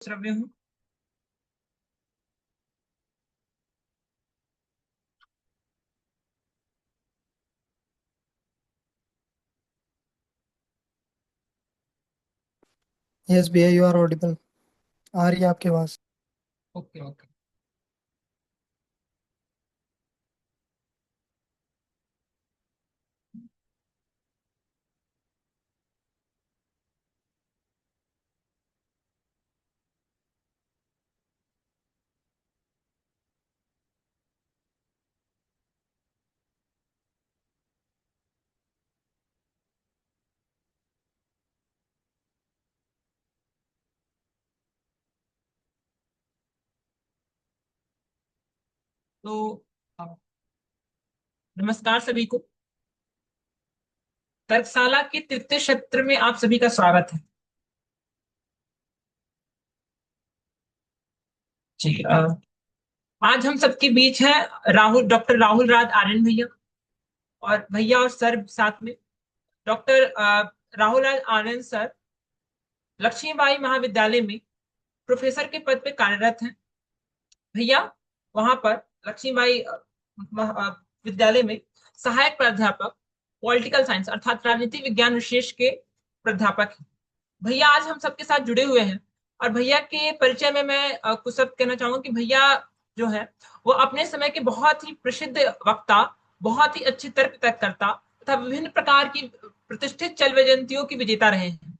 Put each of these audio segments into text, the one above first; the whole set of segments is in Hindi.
श्रव्य हूँ। यस भैया, यू आर ऑडिबल। आ रही है आपकी आवाज। Okay okay. तो अब नमस्कार सभी को। तर्कशाला के तृतीय सत्र में आप सभी का स्वागत है। जी आज हम सबके बीच है राहुल, डॉक्टर राहुल राज आर्यन भैया, और भैया और सर साथ में। डॉक्टर राहुल राज आर्यन सर लक्ष्मीबाई महाविद्यालय में प्रोफेसर के पद पे कार्यरत हैं। भैया वहां पर लक्ष्मीबाई विद्यालय में सहायक प्राध्यापक पॉलिटिकल साइंस अर्थात राजनीति विज्ञान विशेष के प्राध्यापक हैं। भैया आज हम सबके साथ जुड़े हुए हैं। और भैया के परिचय में मैं कुछ शब्द कहना चाहूंगा कि भैया जो है वो अपने समय के बहुत ही प्रसिद्ध वक्ता, बहुत ही अच्छे तर्ककर्ता तथा विभिन्न प्रकार की प्रतिष्ठित चल वैजयंतियों की विजेता रहे हैं।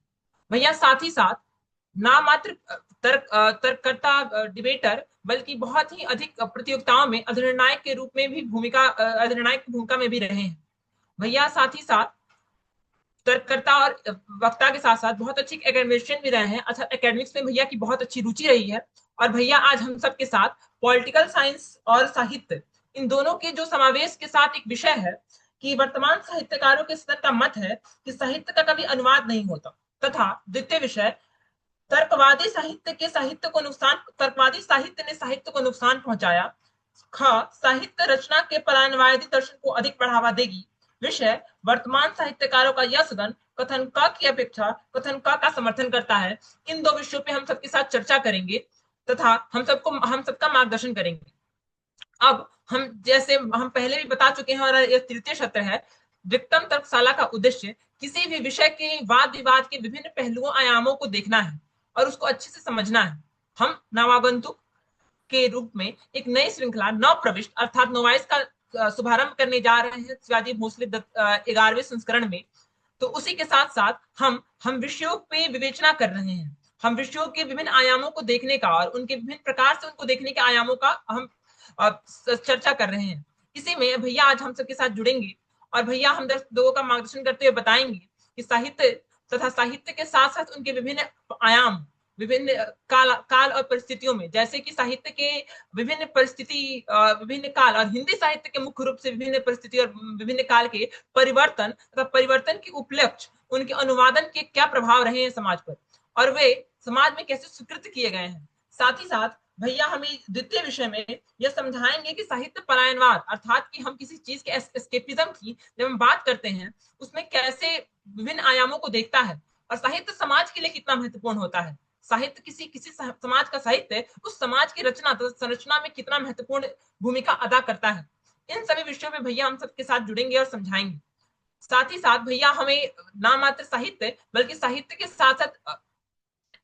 भैया साथ ही साथ ना मात्र तर्ककर्ता डिबेटर, बल्कि बहुत ही अधिक प्रतियोगिताओं में अधिनायक के रूप में भी अधिनायक की भूमिका में भी रहे हैं। भैया साथ ही साथ तर्ककर्ता और वक्ता के साथ साथ बहुत अच्छी एकेडमिशियन भी रहे हैं। अच्छा, एकेडमिक्स में भैया की बहुत अच्छी रुचि रही है। और भैया आज हम सबके साथ पॉलिटिकल साइंस और साहित्य, इन दोनों के जो समावेश के साथ एक विषय है कि वर्तमान साहित्यकारों के स्तर का मत है कि साहित्य का कभी अनुवाद नहीं होता, तथा द्वितीय विषय तर्कवादी साहित्य ने साहित्य को नुकसान पहुंचाया। ख साहित्य रचना के परान्वयवादी दर्शन को अधिक बढ़ावा देगी। विषय वर्तमान साहित्यकारों का यह सदन कथन क की अपेक्षा कथन क का समर्थन करता है। इन दो विषयों पे हम सबके साथ चर्चा करेंगे तथा हम सबका मार्गदर्शन करेंगे। अब हम जैसे हम पहले भी बता चुके हैं और यह तृतीय सत्र है। विक्रम तर्कशाला का उद्देश्य किसी भी विषय के वाद विवाद के विभिन्न पहलुओं आयामों को देखना है और उसको अच्छे से समझना है। हम नवागंतुक के रूप में एक नई श्रृंखला नव प्रविष्ट अर्थात नोवाइस का शुभारंभ करने जा रहे हैं शिवाजी भोसले 11वें संस्करण में। तो उसी के साथ साथ हम विषयों पे विवेचना कर रहे हैं। हम विषयों के विभिन्न आयामों को देखने का और उनके विभिन्न प्रकार से उनको देखने के आयामों का हम चर्चा कर रहे हैं। इसी में भैया आज हम सबके साथ जुड़ेंगे और भैया हम लोगों का मार्गदर्शन करते हुए बताएंगे कि साहित्य तथा साहित्य के साथ साथ उनके विभिन्न आयाम, विभिन्न काल और परिस्थितियों में, जैसे कि साहित्य के विभिन्न काल और हिंदी साहित्य के मुख्य रूप से विभिन्न परिस्थिति और विभिन्न काल के परिवर्तन तथा परिवर्तन की उपलक्ष्य, उनके अनुवादन के क्या प्रभाव रहे हैं समाज पर और वे समाज में कैसे स्वीकृत किए गए हैं। साथ ही साथ भैया हमें द्वितीय विषय में यह समझाएंगे कि साहित्य पलायनवाद अर्थात कि हम किसी चीज के एस्केपिज्म की जब हम बात करते हैं उसमें कैसे विभिन्न आयामों को देखता है और साहित्य समाज के लिए कितना महत्वपूर्ण होता है। साहित्य किसी किसी समाज का साहित्य उस समाज की रचना तो संरचना में कितना महत्वपूर्ण भूमिका अदा करता है। इन सभी विषयों में भैया हम सबके साथ जुड़ेंगे और समझाएंगे। साथ ही साथ भैया हमें ना मात्र साहित्य बल्कि साहित्य के साथ साथ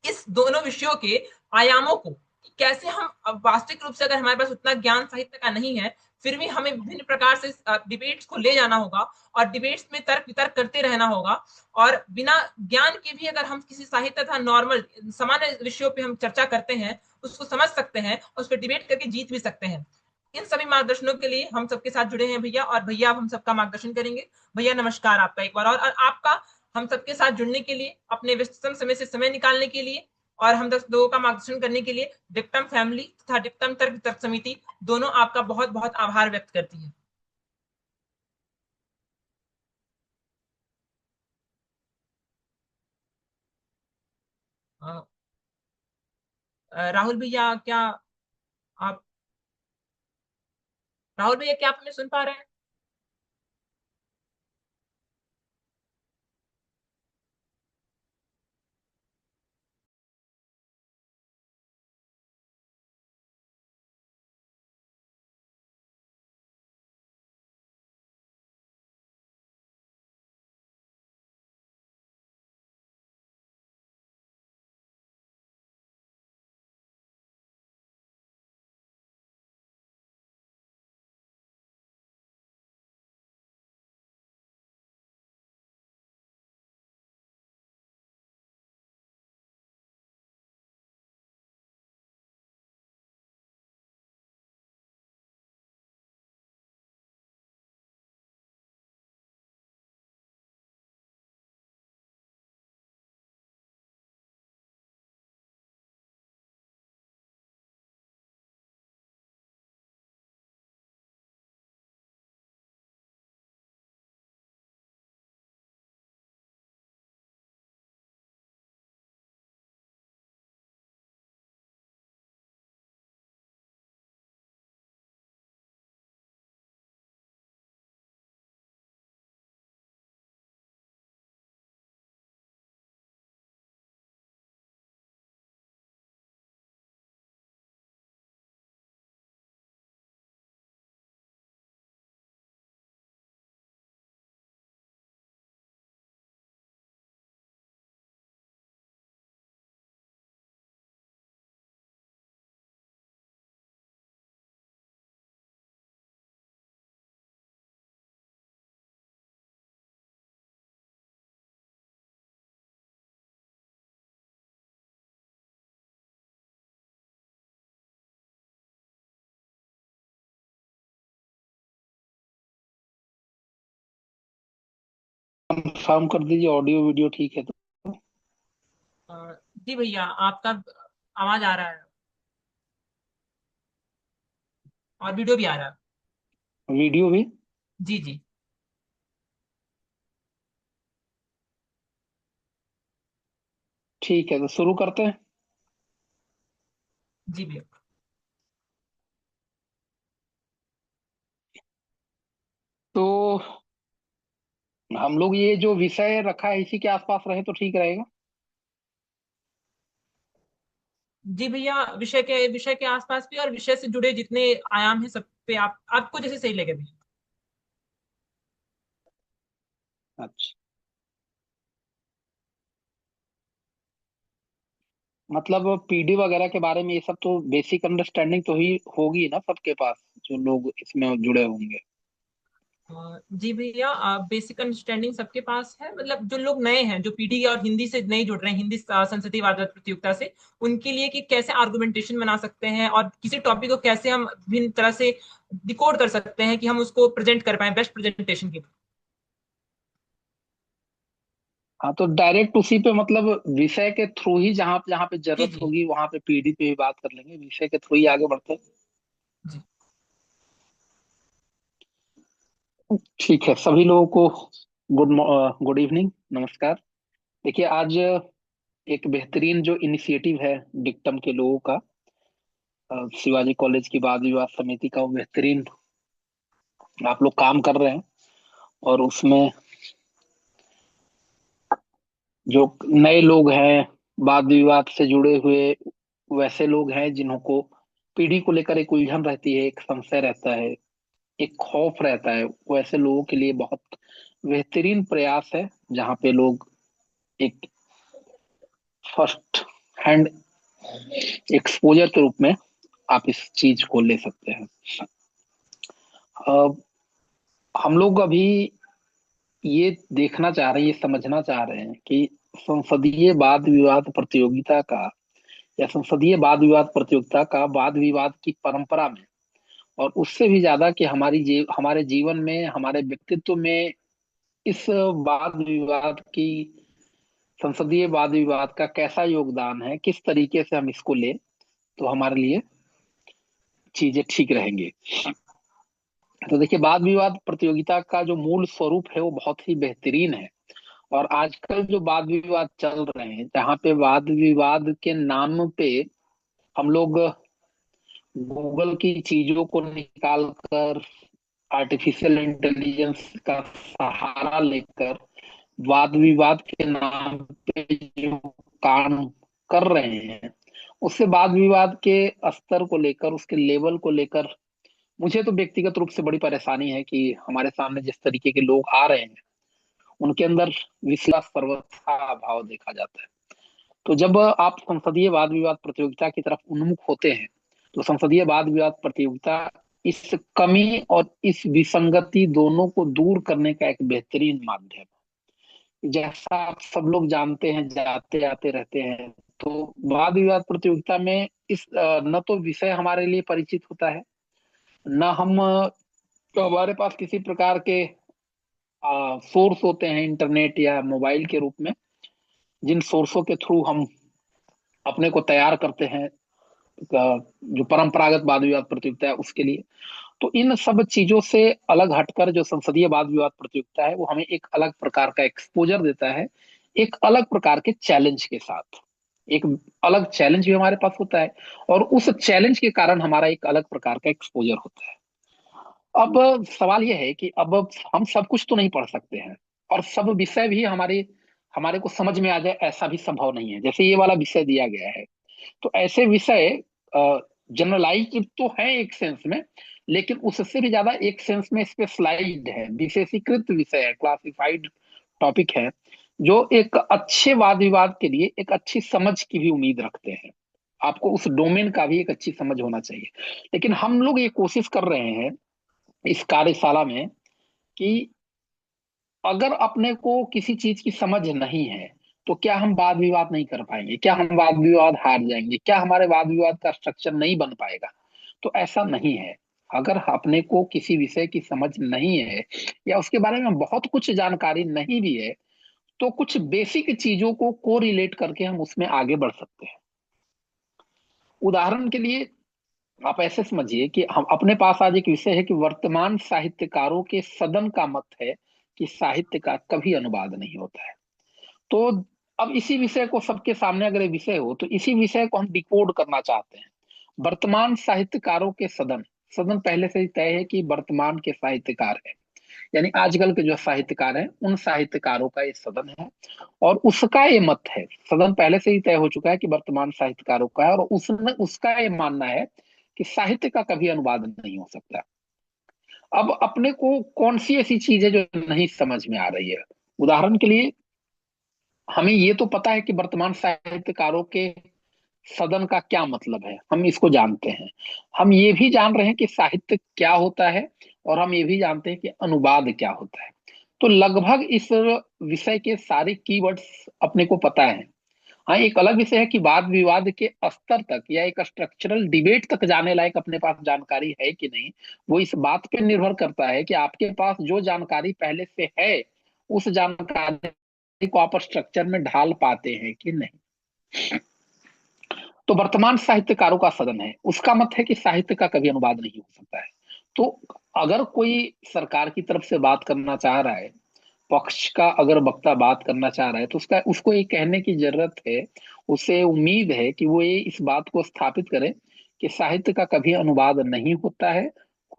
इस दोनों विषयों के आयामों को कैसे हम वास्तविक रूप से, अगर हमारे पास उतना ज्ञान साहित्य का नहीं है फिर भी हमें विभिन्न प्रकार से डिबेट्स को ले जाना होगा और डिबेट्स में तर्क वितर्क करते रहना होगा। और बिना ज्ञान के भी अगर हम किसी साहित्य तथा नॉर्मल सामान्य विषयों पे हम चर्चा करते हैं, उसको समझ सकते हैं और उस पर डिबेट करके जीत भी सकते हैं। इन सभी मार्गदर्शनों के लिए हम सबके साथ जुड़े हैं भैया, और भैया आप हम सबका मार्गदर्शन करेंगे। भैया नमस्कार आपका एक बार और आपका हम सबके साथ जुड़ने के लिए, अपने व्यस्ततम समय से समय निकालने के लिए और हम 10 लोगों का मार्गदर्शन करने के लिए डिप्टम फैमिली तथा डिप्टम तर्क तर्क समिति दोनों आपका बहुत बहुत आभार व्यक्त करती है। राहुल भैया क्या आप राहुल भैया क्या आप हमें सुन पा रहे हैं? कंफर्म कर दीजिए ऑडियो वीडियो ठीक है तो। अ, जी भैया, आपका आवाज आ रहा है और वीडियो भी आ रहा है। वीडियो भी। जी जी। ठीक है तो शुरू करते हैं। जी भैया। तो हम लोग ये जो विषय रखा है इसी के आसपास रहे तो ठीक रहेगा। जी भैया, विषय के आसपास भी और विषय से जुड़े जितने आयाम हैं सब पे आपको जैसे सही लगे भैया। अच्छा, मतलब पीडी वगैरह के बारे में ये सब तो बेसिक अंडरस्टैंडिंग तो ही होगी ना सबके पास, जो लोग इसमें जुड़े होंगे। जी भैया, बेसिक अंडरस्टैंडिंग सबके पास है। मतलब जो लोग नए हैं, जो पीटी और हिंदी से नए जुड़ रहे हैं, हिंदी संसदीय वादविवाद प्रतियोगिता से, उनके लिए कि कैसे आर्गुमेंटेशन बना सकते हैं और किसी टॉपिक को कैसे हम विभिन्न तरह से डिकोड कर सकते हैं कि हम उसको प्रेजेंट कर पाए बेस्ट प्रेजेंटेशन के। हाँ तो डायरेक्ट उसी पे, मतलब विषय के थ्रू ही जहाँ जहाँ पे जी जरूरत जी होगी वहां पे पीडी पे ही बात कर लेंगे, विषय के थ्रू ही आगे बढ़ते जी। हैं। ठीक है, सभी लोगों को गुड इवनिंग, नमस्कार। देखिए आज एक बेहतरीन जो इनिशिएटिव है डिक्टम के लोगों का, शिवाजी कॉलेज की वाद विवाद समिति का, वो बेहतरीन आप लोग काम कर रहे हैं। और उसमें जो नए लोग हैं, वाद विवाद से जुड़े हुए वैसे लोग हैं जिन्हों को पीढ़ी को लेकर एक उलझन रहती है, एक संशय रहता है, एक खौफ रहता है, वैसे लोगों के लिए बहुत बेहतरीन प्रयास है, जहाँ पे लोग एक फर्स्ट हैंड एक्सपोजर के रूप में आप इस चीज को ले सकते हैं। अब हम लोग अभी ये देखना चाह रहे हैं, ये समझना चाह रहे हैं कि संसदीय वाद विवाद प्रतियोगिता का, या संसदीय वाद विवाद प्रतियोगिता का वाद विवाद की परंपरा में, और उससे भी ज्यादा कि हमारे जीवन में, हमारे व्यक्तित्व में इस वाद विवाद की, संसदीय वाद विवाद का कैसा योगदान है, किस तरीके से हम इसको ले तो हमारे लिए चीजें ठीक रहेंगी। तो देखिए, वाद विवाद प्रतियोगिता का जो मूल स्वरूप है वो बहुत ही बेहतरीन है। और आजकल जो वाद विवाद चल रहे हैं, जहाँ पे वाद विवाद के नाम पे हम लोग गूगल की चीजों को निकाल कर, आर्टिफिशियल इंटेलिजेंस का सहारा लेकर वाद विवाद के नाम पे जो काम कर रहे हैं, उससे वाद विवाद के स्तर को लेकर, उसके लेवल को लेकर मुझे तो व्यक्तिगत रूप से बड़ी परेशानी है कि हमारे सामने जिस तरीके के लोग आ रहे हैं उनके अंदर विश्वास सर्वथा अभाव देखा जाता है। तो जब आप संसदीय वाद विवाद प्रतियोगिता की तरफ उन्मुख होते हैं, तो संसदीय वाद विवाद प्रतियोगिता इस कमी और इस विसंगति दोनों को दूर करने का एक बेहतरीन माध्यम है। जैसा आप सब लोग जानते हैं, जाते आते रहते हैं, तो वाद विवाद प्रतियोगिता में न तो विषय हमारे लिए परिचित होता है, न हम तो हमारे पास किसी प्रकार के सोर्स होते हैं इंटरनेट या मोबाइल के रूप में, जिन सोर्सों के थ्रू हम अपने को तैयार करते हैं जो परंपरागत वाद विवाद प्रतियोगिता है उसके लिए। तो इन सब चीजों से अलग हटकर जो संसदीय वाद विवाद प्रतियोगिता है वो हमें एक अलग प्रकार का एक्सपोजर देता है, एक अलग प्रकार के चैलेंज के साथ। एक अलग चैलेंज भी हमारे पास होता है, और उस चैलेंज के कारण हमारा एक अलग प्रकार का एक्सपोजर होता है। अब सवाल यह है कि अब हम सब कुछ तो नहीं पढ़ सकते हैं, और सब विषय भी हमारे हमारे को समझ में आ जाए ऐसा भी संभव नहीं है। जैसे ये वाला विषय दिया गया है, तो ऐसे विषय जनरलाइज तो है एक सेंस में, लेकिन उससे भी ज्यादा एक सेंस में स्पेशलाइज्ड है, विशेषीकृत विषय है, क्लासिफाइड टॉपिक है, जो एक अच्छे वाद विवाद के लिए एक अच्छी समझ की भी उम्मीद रखते हैं। आपको उस डोमेन का भी एक अच्छी समझ होना चाहिए। लेकिन हम लोग ये कोशिश कर रहे हैं इस कार्यशाला में कि अगर अपने को किसी चीज की समझ नहीं है तो क्या हम वाद विवाद नहीं कर पाएंगे, क्या हम वाद विवाद हार जाएंगे, क्या हमारे वाद विवाद का स्ट्रक्चर नहीं बन पाएगा? तो ऐसा नहीं है। अगर अपने को किसी विषय की समझ नहीं है या उसके बारे में बहुत कुछ जानकारी नहीं भी है, तो कुछ बेसिक चीजों को कोरिलेट करके हम उसमें आगे बढ़ सकते हैं। उदाहरण के लिए आप ऐसे समझिए कि हम अपने पास आज एक विषय है कि वर्तमान साहित्यकारों के सदन का मत है कि साहित्य का कभी अनुवाद नहीं होता है। तो अब इसी विषय को सबके सामने अगर ये विषय हो, तो इसी विषय को हम डिकोड करना चाहते हैं। वर्तमान साहित्यकारों के सदन, सदन पहले से ही तय है कि वर्तमान के साहित्यकार है, यानी आजकल के जो साहित्यकार हैं उन साहित्यकारों का ये सदन है और उसका ये मत है। सदन पहले से ही तय हो चुका है कि वर्तमान साहित्यकारों का है और उसने उसका ये मानना है कि साहित्य का कभी अनुवाद नहीं हो सकता। अब अपने को कौन सी ऐसी चीज है जो नहीं समझ में आ रही है? उदाहरण के लिए हमें ये तो पता है कि वर्तमान साहित्यकारों के सदन का क्या मतलब है, हम इसको जानते हैं। हम ये भी जान रहे हैं कि साहित्य क्या होता है और हम ये भी जानते हैं कि अनुवाद क्या होता है। तो लगभग इस विषय के सारे कीवर्ड्स अपने को पता है। हाँ, एक अलग विषय है कि वाद विवाद के स्तर तक या एक स्ट्रक्चरल डिबेट तक जाने लायक अपने पास जानकारी है कि नहीं। वो इस बात पे निर्भर करता है कि आपके पास जो जानकारी पहले से है उस जानकारी को आप स्ट्रक्चर में ढाल पाते हैं कि नहीं। तो वर्तमान साहित्यकारों का सदन है, उसका मत है कि साहित्य का कभी अनुवाद नहीं हो सकता है। तो अगर कोई सरकार की तरफ से बात करना चाह रहा है, पक्ष का अगर वक्ता बात करना चाह रहा है, तो उसका उसको ये कहने की जरूरत है, उसे उम्मीद है कि वो ये इस बात को स्थापित करे कि साहित्य का कभी अनुवाद नहीं होता है।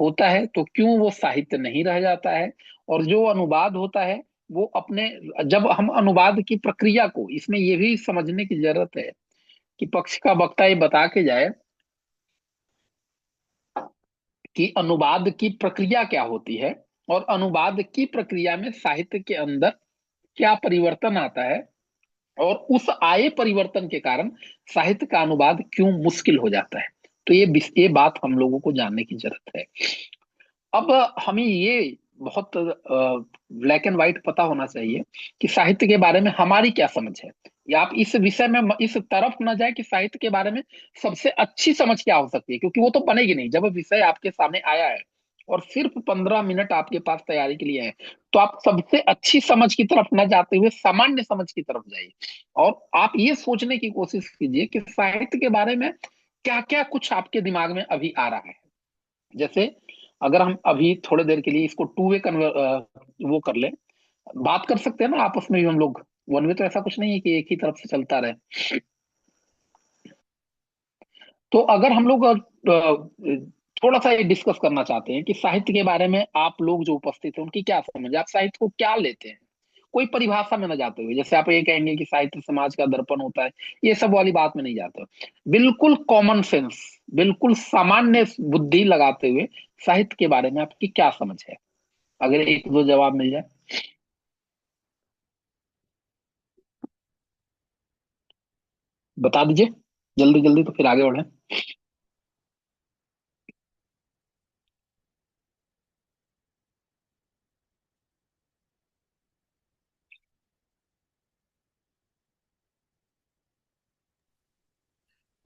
होता है तो क्यों वो साहित्य नहीं रह जाता है, और जो अनुवाद होता है वो अपने, जब हम अनुवाद की प्रक्रिया को, इसमें ये भी समझने की जरूरत है कि पक्ष का वक्ता ये बता के जाए कि अनुवाद की प्रक्रिया क्या होती है और अनुवाद की प्रक्रिया में साहित्य के अंदर क्या परिवर्तन आता है और उस आए परिवर्तन के कारण साहित्य का अनुवाद क्यों मुश्किल हो जाता है। तो ये बात हम लोगों को जानने की जरूरत है। अब हमें ये बहुत ब्लैक एंड व्हाइट पता होना चाहिए कि साहित्य के बारे में हमारी क्या समझ है, या आप इस विषय में इस तरफ ना जाए कि साहित्य के बारे में सबसे अच्छी समझ क्या हो सकती है, क्योंकि वो तो बनेगी नहीं। जब विषय आपके सामने आया है और सिर्फ 15 मिनट आपके पास तैयारी के लिए है, तो आप सबसे अच्छी समझ की तरफ न जाते हुए सामान्य समझ की तरफ जाइए और आप ये सोचने की कोशिश कीजिए कि साहित्य के बारे में क्या क्या कुछ आपके दिमाग में अभी आ रहा है। जैसे अगर हम अभी थोड़ी देर के लिए इसको टू वे वो कर ले, बात कर सकते हैं ना आपस में भी हम लोग। वन वे तो ऐसा कुछ नहीं है कि एक ही तरफ से चलता रहे। तो अगर हम लोग थोड़ा सा ये डिस्कस करना चाहते हैं कि साहित्य के बारे में आप लोग जो उपस्थित हैं उनकी क्या समझ है, आप साहित्य को क्या लेते हैं, कोई परिभाषा में न जाते हुए। जैसे आप ये कहेंगे कि साहित्य समाज का दर्पण होता है, ये सब वाली बात में नहीं जाते हो। बिल्कुल कॉमन सेंस, बिल्कुल सामान्य बुद्धि लगाते हुए साहित्य के बारे में आपकी क्या समझ है, अगर एक दो जवाब मिल जाए। बता दीजिए जल्दी जल्दी, तो फिर आगे बढ़े।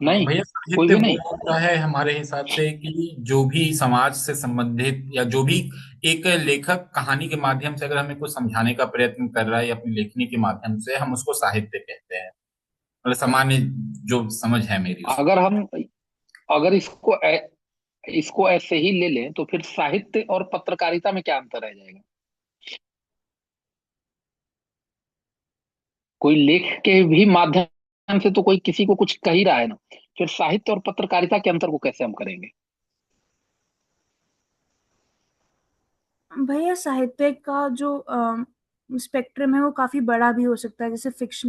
नहीं, भैया कोई साहित्य भी वो नहीं। होता है हमारे हिसाब से कि जो भी समाज से संबंधित या जो भी एक लेखक कहानी के माध्यम से अगर हमें कुछ समझाने का प्रयत्न कर रहा है या अपनी लेखनी के माध्यम से, हम उसको साहित्य कहते हैं। मतलब सामान्य जो समझ है मेरी उसको। अगर हम अगर इसको ऐसे ही ले लें तो फिर साहित्य और पत्रकारिता में क्या अंतर रह जाएगा? कोई लेख के भी माध्यम से तो कोई किसी को कुछ कह ही रहा है ना, फिर साहित्य और पत्रकारिता के अंतर को कैसे हम करेंगे? भैया साहित्य का जो स्पेक्ट्रम है वो काफी बड़ा भी हो सकता है। जैसे फिक्शन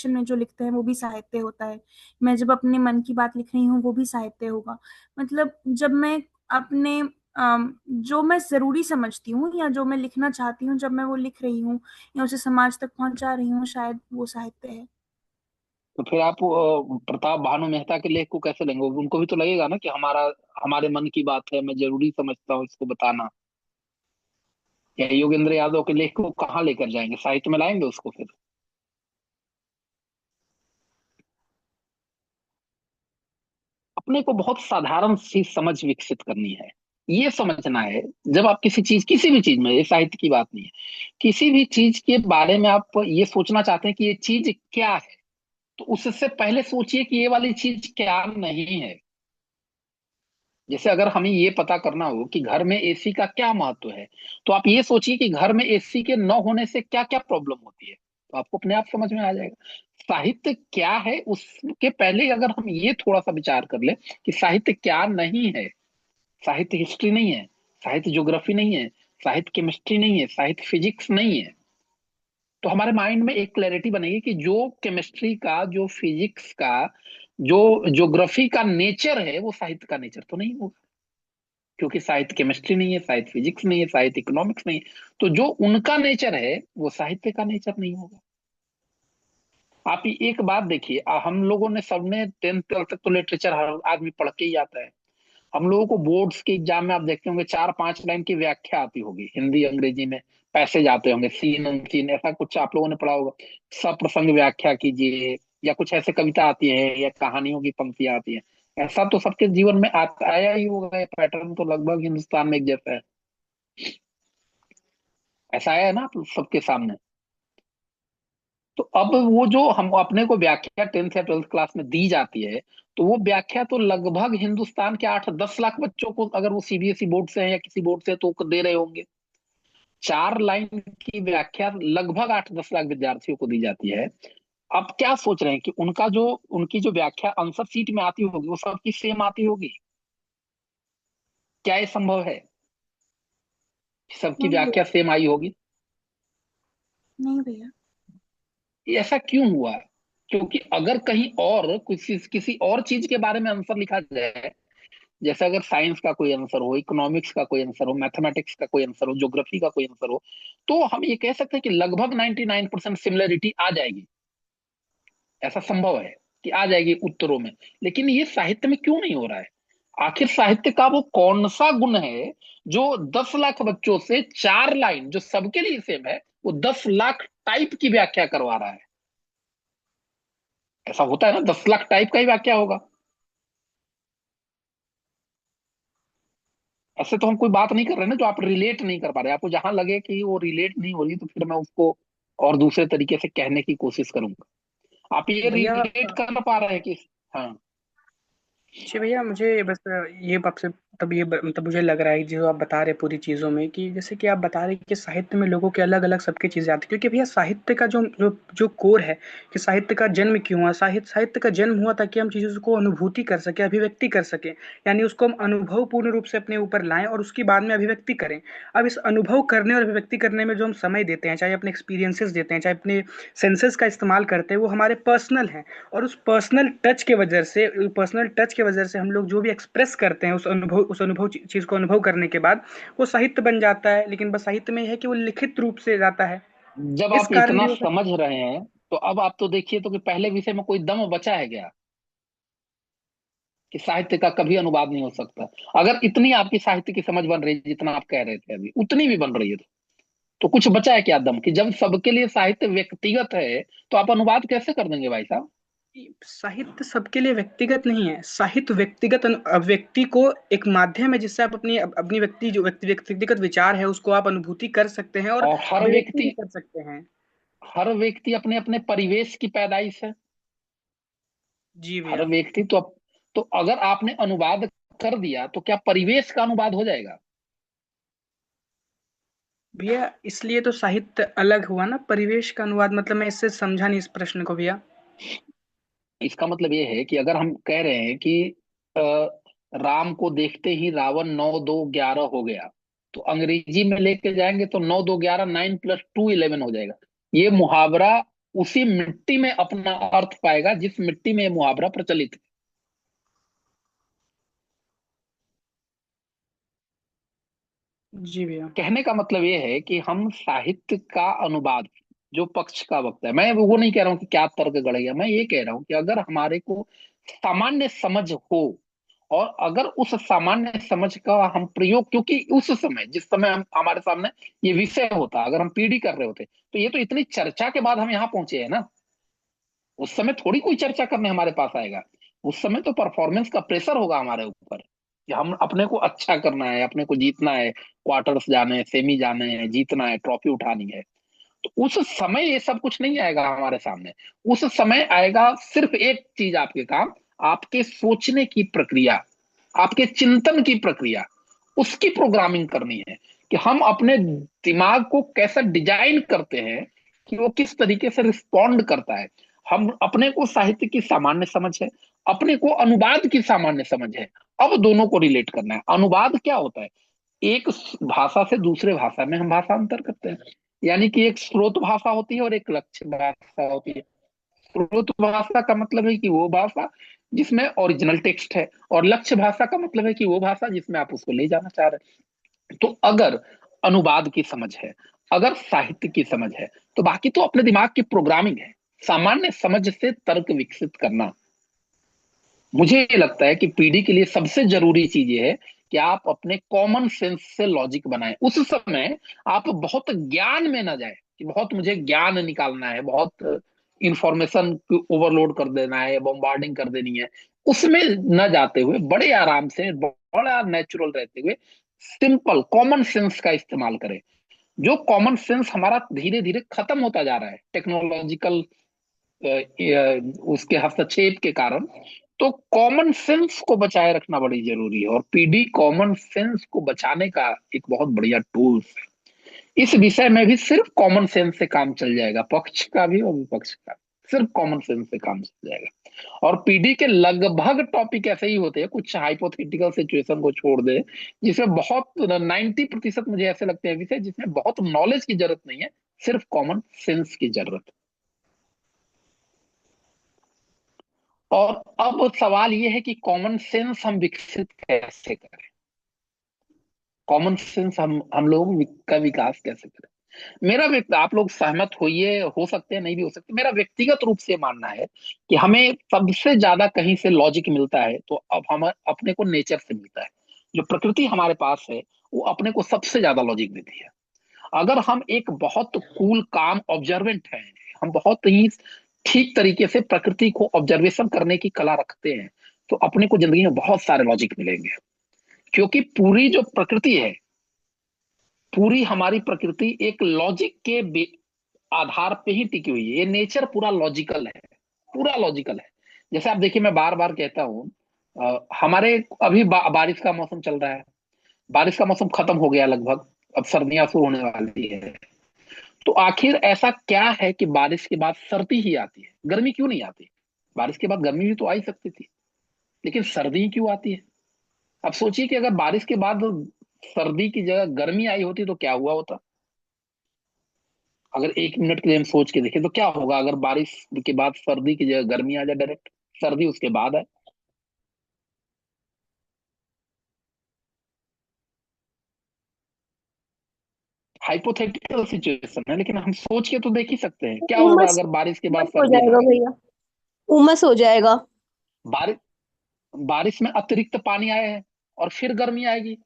में जो लिखते हैं वो भी साहित्य होता है। मैं जब अपने मन की बात लिख रही हूँ वो भी साहित्य होगा। मतलब जब मैं अपने जो मैं जरूरी समझती हूँ या जो मैं लिखना चाहती हूँ, जब मैं वो लिख रही हूँ या उसे समाज तक पहुंचा रही हूँ, शायद वो साहित्य है। तो फिर आप प्रताप भानु मेहता के लेख को कैसे लेंगे? उनको भी तो लगेगा ना कि हमारे मन की बात है, मैं जरूरी समझता हूँ इसको बताना। या योगेंद्र यादव के लेख को कहाँ लेकर जाएंगे, साहित्य में लाएंगे उसको फिर? अपने को बहुत साधारण सी समझ विकसित करनी है। ये समझना है, जब आप किसी चीज, किसी भी चीज में, ये साहित्य की बात नहीं है, किसी भी चीज के बारे में आप ये सोचना चाहते हैं कि ये चीज क्या है, तो उससे पहले सोचिए कि ये वाली चीज क्या नहीं है। जैसे अगर हमें ये पता करना हो कि घर में एसी का क्या महत्व है, तो आप ये सोचिए कि घर में एसी के न होने से क्या क्या प्रॉब्लम होती है, तो आपको अपने आप समझ में आ जाएगा। साहित्य क्या है उसके पहले अगर हम ये थोड़ा सा विचार कर ले कि साहित्य क्या नहीं है। साहित्य हिस्ट्री नहीं है, साहित्य ज्योग्राफी नहीं है, साहित्य केमिस्ट्री नहीं है, साहित्य फिजिक्स नहीं है। तो हमारे माइंड में एक क्लैरिटी बनेगी कि जो केमिस्ट्री का, जो फिजिक्स का, जो ज्योग्राफी का नेचर है, वो साहित्य का नेचर तो नहीं होगा, क्योंकि साहित्य केमिस्ट्री नहीं है, साहित्य फिजिक्स नहीं है, साहित्य इकोनॉमिक्स नहीं है। तो जो उनका नेचर है वो साहित्य का नेचर नहीं होगा। आप एक बात देखिए, हम लोगों ने सबने 10th 12th तक तो लिटरेचर हर आदमी पढ़ के ही आता है। हम लोगों को बोर्ड्स के एग्जाम में आप देखते होंगे 4-5 लाइन की व्याख्या आती होगी हिंदी अंग्रेजी में, पैसेज आते होंगे, सीन अनसीन, ऐसा कुछ आप लोगों ने पढ़ा होगा। सप्रसंग व्याख्या कीजिए, या कुछ ऐसे कविता आती है या कहानियों की पंक्तियां आती है। ऐसा तो सबके जीवन में आया ही होगा, ये पैटर्न तो लगभग हिंदुस्तान में एक जैसा है। ऐसा आया है ना आप सबके सामने। तो अब वो जो हम अपने को व्याख्या 10th या 12th क्लास में दी जाती है, तो वो व्याख्या तो लगभग हिंदुस्तान के 8-10 लाख बच्चों को, अगर वो सीबीएसई बोर्ड से है या किसी बोर्ड से, तो दे रहे होंगे। 4 लाइन की व्याख्या लगभग 8-10 लाख विद्यार्थियों को दी जाती है। अब क्या सोच रहे हैं कि उनकी जो व्याख्या आंसर सीट में आती होगी वो सबकी सेम आती होगी? क्या ये संभव है सबकी नहीं व्याख्या भैया, सेम आई होगी? नहीं भैया। ये ऐसा क्यों हुआ? क्योंकि अगर कहीं और किसी और चीज के बारे में आंसर लिखा जाए, जैसे अगर साइंस का कोई आंसर हो, इकोनॉमिक्स का कोई आंसर हो, मैथमेटिक्स का कोई आंसर हो, ज्योग्राफी का कोई आंसर हो, तो हम ये कह सकते हैं कि लगभग 99% सिमिलरिटी आ जाएगी। ऐसा संभव है कि आ जाएगी उत्तरों में। लेकिन ये साहित्य में क्यों नहीं हो रहा है? आखिर साहित्य का वो कौन सा गुण है जो 10 लाख बच्चों से 4 लाइन जो सबके लिए सेम है, वो 10 लाख टाइप की व्याख्या करवा रहा है? ऐसा होता है ना, 10 लाख टाइप का ही व्याख्या होगा। ऐसे तो हम कोई बात नहीं कर रहे ना जो आप रिलेट नहीं कर पा रहे। आपको जहां लगे कि वो रिलेट नहीं हो रही, तो फिर मैं उसको और दूसरे तरीके से कहने की कोशिश करूंगा। आप ये भैया रिलेट कर पा रहे हैं कि? हाँ। जी भैया, मुझे बस ये आपसे तब मतलब मुझे लग रहा है जो आप बता रहे पूरी चीज़ों में, कि जैसे कि आप बता रहे कि साहित्य में लोगों के अलग अलग सबकी चीज़ें आती हैं, क्योंकि भैया साहित्य का जो जो जो कोर है कि साहित्य का जन्म क्यों हुआ। साहित्य का जन्म हुआ ताकि हम चीज़ों को अनुभूति कर सकें, अभिव्यक्ति कर सकें, यानी उसको हम अनुभव पूर्ण रूप से अपने ऊपर लाएं और उसकी बाद में अभिव्यक्ति करें। अब इस अनुभव करने और अभिव्यक्ति करने में जो हम समय देते हैं, चाहे अपने एक्सपीरियंसेस देते हैं, चाहे अपने सेंसेस का इस्तेमाल करते हैं, वो हमारे पर्सनल हैं। और उस पर्सनल टच के वजह से हम लोग जो भी एक्सप्रेस करते हैं उस अनुभव चीज को अनुभव करने के बाद वो साहित्य बन जाता है। लेकिन बस साहित्य में यह है कि वो लिखित रूप से जाता है। जब इस आप कारण इतना भी हो सकता समझ रहे हैं, तो अब आप तो देखिए तो कि पहले विषय में कोई दम बचा है क्या कि साहित्य का कभी अनुवाद नहीं हो सकता? अगर इतनी आपकी साहित्य की समझ बन रही है जितना आप कह रहे थे अभी, उतनी भी बन रही है, तो कुछ बचा है क्या दम? कि जब सबके लिए साहित्य व्यक्तिगत है, तो आप अनुवाद कैसे कर देंगे भाई साहब? साहित्य सबके लिए व्यक्तिगत नहीं है। साहित्य व्यक्ति को एक माध्यम है जिससे आप अपनी अपनी व्यक्तिगत विचार है उसको आप अनुभूति कर सकते हैं और और अभिव्यक्ति भी कर सकते हैं। हर व्यक्ति अपने अपने परिवेश की पैदाइश है। जी हर भैया। व्यक्ति तो अगर आपने अनुवाद कर दिया, तो क्या परिवेश का अनुवाद हो जाएगा? भैया इसलिए तो साहित्य अलग हुआ ना, परिवेश का अनुवाद। मतलब मैं इससे समझा नहीं इस प्रश्न को भैया। इसका मतलब ये है कि अगर हम कह रहे हैं कि अ, राम को देखते ही रावण 9 2 11 हो गया, तो अंग्रेजी में लेके जाएंगे तो 9 2 11, 9 + 2 11 हो जाएगा। ये मुहावरा उसी मिट्टी में अपना अर्थ पाएगा जिस मिट्टी में ये मुहावरा प्रचलित है। जी भैया। कहने का मतलब ये है कि हम साहित्य का अनुवाद, जो पक्ष का वक्त है, मैं वो नहीं कह रहा हूं कि क्या तर्क गढ़ेगा, मैं ये कह रहा हूं कि अगर हमारे को सामान्य समझ हो, और अगर उस सामान्य समझ का हम प्रयोग, क्योंकि उस समय जिस समय हम हमारे सामने ये विषय होता, अगर हम पीढ़ी कर रहे होते, तो ये तो इतनी चर्चा के बाद हम यहाँ पहुंचे हैं ना। उस समय थोड़ी कोई चर्चा करने हमारे पास आएगा। उस समय तो परफॉर्मेंस का प्रेशर होगा हमारे ऊपर कि हम अपने को अच्छा करना है, अपने को जीतना है, क्वार्टर्स जाने हैं, सेमी जाने हैं, जीतना है, ट्रॉफी उठानी है। तो उस समय ये सब कुछ नहीं आएगा हमारे सामने। उस समय आएगा सिर्फ एक चीज आपके काम, आपके सोचने की प्रक्रिया, आपके चिंतन की प्रक्रिया, उसकी प्रोग्रामिंग करनी है कि हम अपने दिमाग को कैसा डिजाइन करते हैं कि वो किस तरीके से रिस्पॉन्ड करता है। हम अपने को साहित्य की सामान्य समझ है, अपने को अनुवाद की सामान्य समझ है। अब दोनों को रिलेट करना है। अनुवाद क्या होता है? एक भाषा से दूसरे भाषा में हम भाषांतर करते हैं। यानी कि एक स्रोत भाषा होती है और एक लक्ष्य भाषा होती है। स्रोत भाषा का मतलब है कि वो भाषा जिसमें ओरिजिनल टेक्स्ट है, और लक्ष्य भाषा का मतलब है कि वो भाषा जिसमें आप उसको ले जाना चाह रहे हैं। तो अगर अनुवाद की समझ है, अगर साहित्य की समझ है, तो बाकी तो अपने दिमाग की प्रोग्रामिंग है, सामान्य समझ से तर्क विकसित करना। मुझे ये लगता है कि पीढ़ी के लिए सबसे जरूरी चीज ये है कि आप अपने कॉमन सेंस से लॉजिक बनाएं। उस समय आप बहुत ज्ञान में ना जाए कि बहुत मुझे ज्ञान निकालना है, बहुत इंफॉर्मेशन ओवरलोड कर देना है, बॉम्बार्डिंग कर देनी है। उसमें न जाते हुए बड़े आराम से, बड़ा नेचुरल रहते हुए सिंपल कॉमन सेंस का इस्तेमाल करें। जो कॉमन सेंस हमारा धीरे धीरे खत्म होता जा रहा है टेक्नोलॉजिकल उसके हस्तक्षेप के कारण, तो कॉमन सेंस को बचाए रखना बड़ी जरूरी है। और पीडी कॉमन सेंस को बचाने का एक बहुत बढ़िया टूल्स है। इस विषय में भी सिर्फ कॉमन सेंस से काम चल जाएगा, पक्ष का भी और विपक्ष का, सिर्फ कॉमन सेंस से काम चल जाएगा। और पीडी के लगभग टॉपिक ऐसे ही होते हैं, कुछ हाइपोथेटिकल सिचुएशन को छोड़ दे, जिसमें बहुत 90% मुझे ऐसे लगते हैं विषय जिसमें बहुत नॉलेज की जरूरत नहीं है, सिर्फ कॉमन सेंस की जरूरत है। और अब सवाल यह है कि कॉमन सेंस हम विकसित कैसे करें, कॉमन सेंस हम लोग का विकास कैसे करें। मेरा आप लोग सहमत होइए, हो सकते हैं नहीं भी हो सकते, मेरा व्यक्तिगत रूप से मानना है कि हमें सबसे ज्यादा कहीं से लॉजिक मिलता है तो अब हम अपने को नेचर से मिलता है। जो प्रकृति हमारे पास है वो अपने को सबसे ज्यादा लॉजिक देती है। अगर हम एक बहुत कूल काम ऑब्जर्वेंट हैं, हम बहुत ही ठीक तरीके से प्रकृति को ऑब्जर्वेशन करने की कला रखते हैं, तो अपने को जिंदगी में बहुत सारे लॉजिक मिलेंगे। क्योंकि पूरी जो प्रकृति है, पूरी हमारी प्रकृति एक लॉजिक के आधार पे ही टिकी हुई है। ये नेचर पूरा लॉजिकल है, पूरा लॉजिकल है। जैसे आप देखिए, मैं बार बार कहता हूँ, हमारे अभी बारिश का मौसम चल रहा है, बारिश का मौसम खत्म हो गया लगभग, अब सर्दियां शुरू होने वाली है। तो आखिर ऐसा क्या है कि बारिश के बाद सर्दी ही आती है, गर्मी क्यों नहीं आती? बारिश के बाद गर्मी भी तो आ ही सकती थी, लेकिन सर्दी क्यों आती है? अब सोचिए कि अगर बारिश के बाद सर्दी की जगह गर्मी आई होती तो क्या हुआ होता। अगर 1 मिनट के लिए हम सोच के देखें तो क्या होगा अगर बारिश के बाद सर्दी की जगह गर्मी आ जाए, डायरेक्ट सर्दी उसके बाद है। हाइपोथेटिकल सिचुएशन है, लेकिन हम सोच के तो देख ही सकते हैं क्या होगा उमस अगर बारिश के बाद उमस हो सर्दी ना जाएगा आए। भैया, उमस हो जाएगा। बारिश बारिश में अतिरिक्त पानी आए हैं और फिर गर्मी आएगी,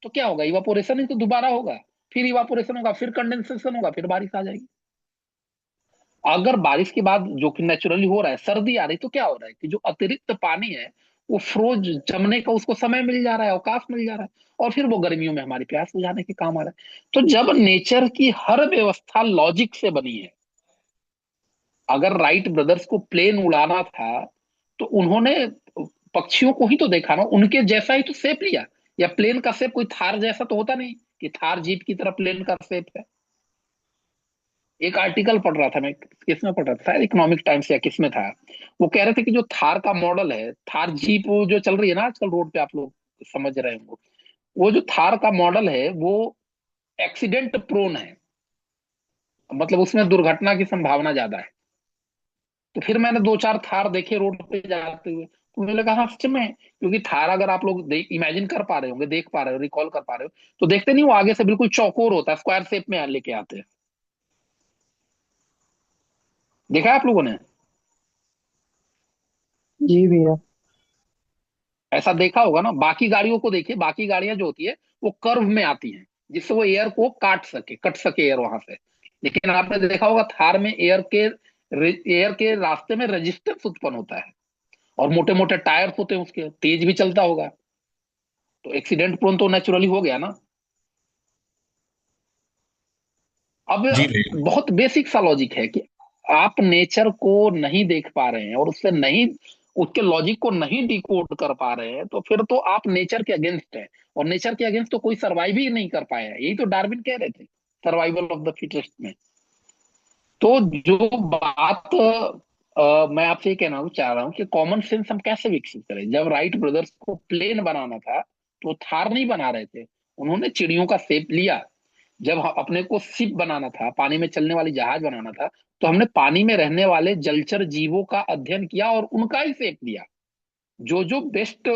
तो क्या होगा? इवापोरेशन ही तो दोबारा होगा, फिर इवापोरेशन होगा, फिर कंडेंसेशन होगा, फिर बारिश आ जाएगी। अगर बारिश के बाद जो कि नेचुरली हो रहा है, सर्दी आ रही, तो क्या हो रहा है कि जो अतिरिक्त पानी है वो फ्रोज जमने का उसको समय मिल जा रहा है, अवकाश मिल जा रहा है, और फिर वो गर्मियों में हमारी प्यास बुझाने के काम आ रहा है। तो जब नेचर की हर व्यवस्था लॉजिक से बनी है, अगर राइट ब्रदर्स को प्लेन उड़ाना था तो उन्होंने पक्षियों को ही तो देखा ना, उनके जैसा ही तो शेप लिया। या प्लेन का शेप कोई थार जैसा तो होता नहीं कि थार जीप की तरह प्लेन का शेप है। एक आर्टिकल पढ़ रहा था मैं, किसमें पढ़ रहा था, शायद इकोनॉमिक टाइम्स या किसमें था। वो कह रहे थे कि जो थार का मॉडल है, थार जीप वो जो चल रही है ना आजकल रोड पे, आप लोग समझ रहे होंगे, वो जो थार का मॉडल है वो एक्सीडेंट प्रोन है, मतलब उसमें दुर्घटना की संभावना ज्यादा है। तो फिर मैंने 2-4 थार देखे रोड पे जाते हुए, तो मुझे लगा हाँ सच में, क्योंकि थार अगर आप लोग देख इमेजिन कर पा रहे होंगे, देख पा रहे हो, रिकॉल कर पा रहे हो, तो देखते नहीं वो आगे से बिल्कुल चौकोर होता है, स्क्वायर शेप में लेके आते हैं। देखा है आप लोगों ने? जी भैया। ऐसा देखा होगा ना। बाकी गाड़ियों को देखिए, बाकी गाड़ियां जो होती है वो कर्व में आती हैं जिससे वो एयर को कट सके एयर वहां से। लेकिन आपने देखा होगा थार में एयर के रास्ते में रेजिस्टेंस उत्पन्न होता है, और मोटे मोटे टायर्स होते हैं उसके, तेज भी चलता होगा, तो एक्सीडेंट प्रोन तो नेचुरली हो गया ना। अब जी भैया। बहुत बेसिक सा लॉजिक है कि आप नेचर को नहीं देख पा रहे हैं और उससे नहीं, उसके लॉजिक को नहीं डिकोड कर पा रहे हैं, तो फिर तो आप नेचर के अगेंस्ट हैं। और नेचर के अगेंस्ट तो कोई सर्वाइव ही नहीं कर पाया है, यही तो डार्विन कह रहे थे, सर्वाइवल ऑफ द फिटेस्ट में। तो जो बात मैं आपसे ये कहना चाह रहा हूँ कि कॉमन सेंस हम कैसे विकसित करें। जब राइट ब्रदर्स को प्लेन बनाना था तो थार नहीं बना रहे थे, उन्होंने चिड़ियों का शेप लिया। जब अपने को शिप बनाना था, पानी में चलने वाली जहाज बनाना था, तो हमने पानी में रहने वाले जलचर जीवों का अध्ययन किया और उनका ही शेप दिया। जो जो बेस्ट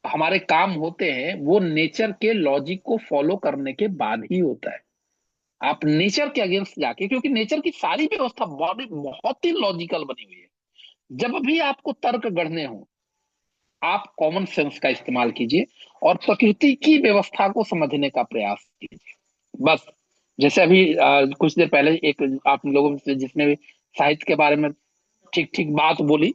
हमारे काम होते हैं वो नेचर के लॉजिक को फॉलो करने के बाद ही होता है। आप नेचर के अगेंस्ट जाके, क्योंकि नेचर की सारी व्यवस्था बॉडी बहुत ही लॉजिकल बनी हुई है। जब भी आपको तर्क गढ़ने हो, आप कॉमन सेंस का इस्तेमाल कीजिए और प्रकृति की व्यवस्था को समझने का प्रयास कीजिए, बस। जैसे अभी कुछ देर पहले एक आप लोगों से जिसने भी साहित्य के बारे में ठीक ठीक बात बोली,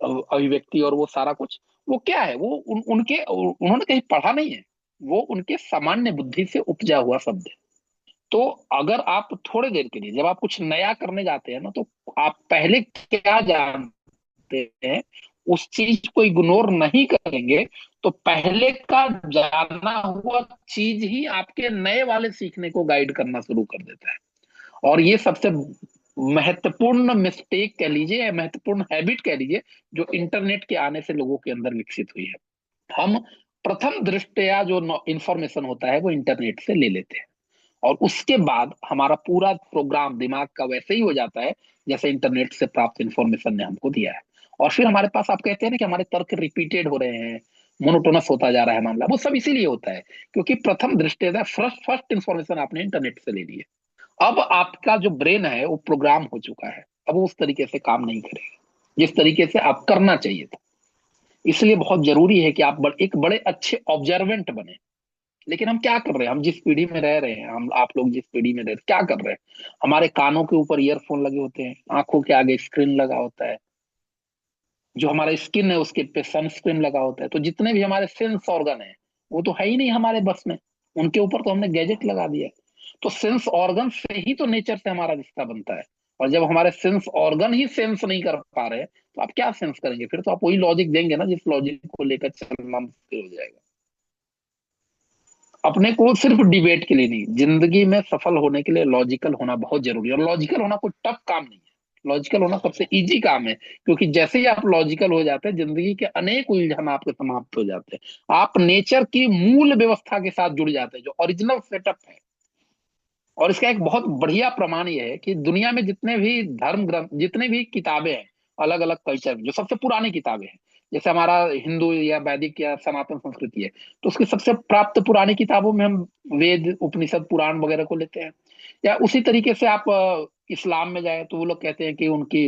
अभिव्यक्ति और वो सारा कुछ, वो क्या है, वो उन्होंने कहीं पढ़ा नहीं है, वो उनके सामान्य बुद्धि से उपजा हुआ शब्द है। तो अगर आप थोड़े देर के लिए जब आप कुछ नया करने जाते हैं ना, तो आप पहले क्या जानते हैं उस चीज को इग्नोर नहीं करेंगे, तो पहले का जाना हुआ चीज ही आपके नए वाले सीखने को गाइड करना शुरू कर देता है। और ये सबसे महत्वपूर्ण मिस्टेक कह लीजिए या महत्वपूर्ण हैबिट कह लीजिए, जो इंटरनेट के आने से लोगों के अंदर विकसित हुई है। हम प्रथम दृष्टया जो इंफॉर्मेशन होता है वो इंटरनेट से ले लेते हैं, और उसके बाद हमारा पूरा प्रोग्राम दिमाग का वैसे ही हो जाता है जैसे इंटरनेट से प्राप्त इंफॉर्मेशन ने हमको दिया है। और फिर हमारे पास, आप कहते हैं ना कि हमारे तर्क रिपीटेड हो रहे हैं, मोनोटोनस होता जा रहा है मामला, वो सब इसीलिए होता है क्योंकि प्रथम दृष्टया फर्स्ट फर्स्ट इंफॉर्मेशन आपने इंटरनेट से ले ली है। अब आपका जो ब्रेन है वो प्रोग्राम हो चुका है, अब वो उस तरीके से काम नहीं करेगा जिस तरीके से आप करना चाहिए था। इसलिए बहुत जरूरी है कि आप एक बड़े अच्छे ऑब्जर्वेंट बने। लेकिन हम क्या कर रहे हैं, हम जिस पीढ़ी में रह रहे हैं, हम आप लोग जिस पीढ़ी में रह रहे हैं, क्या कर रहे हैं, हमारे कानों के ऊपर ईयरफोन लगे होते हैं, आंखों के आगे स्क्रीन लगा होता है, जो हमारा स्किन है उसके पे सनस्क्रीन लगा होता है। तो जितने भी हमारे सेंस ऑर्गन है वो तो है ही नहीं हमारे बस में, उनके ऊपर तो हमने गैजेट लगा दिया है। तो सेंस ऑर्गन से ही तो नेचर से हमारा रिश्ता बनता है। और जब हमारे सेंस ऑर्गन ही सेंस नहीं कर पा रहे तो आप क्या सेंस करेंगे, फिर तो आप वही लॉजिक देंगे ना जिस लॉजिक को लेकर चलना मुश्किल हो जाएगा। अपने को सिर्फ डिबेट के लिए नहीं, जिंदगी में सफल होने के लिए लॉजिकल होना बहुत जरूरी है। और लॉजिकल होना कोई टफ काम नहीं है, लॉजिकल होना सबसे इजी काम है। क्योंकि जैसे ही आप लॉजिकल हो जाते हैं, जिंदगी के अनेक उलझन आपके समाप्त हो जाते हैं, आप नेचर की मूल व्यवस्था के साथ जुड़ जाते हैं जो ओरिजिनल सेटअप है। और इसका एक बहुत बढ़िया प्रमाण यह है कि दुनिया में जितने भी धर्म ग्रंथ, जितने भी किताबें हैं, अलग अलग कल्चर जो सबसे पुरानी किताबें हैं, जैसे हमारा हिंदू या वैदिक या सनातन संस्कृति है, तो उसकी सबसे प्राप्त पुरानी किताबों में हम वेद, उपनिषद, पुराण वगैरह को लेते हैं। या उसी तरीके से आप इस्लाम में जाए तो वो लोग कहते हैं कि उनकी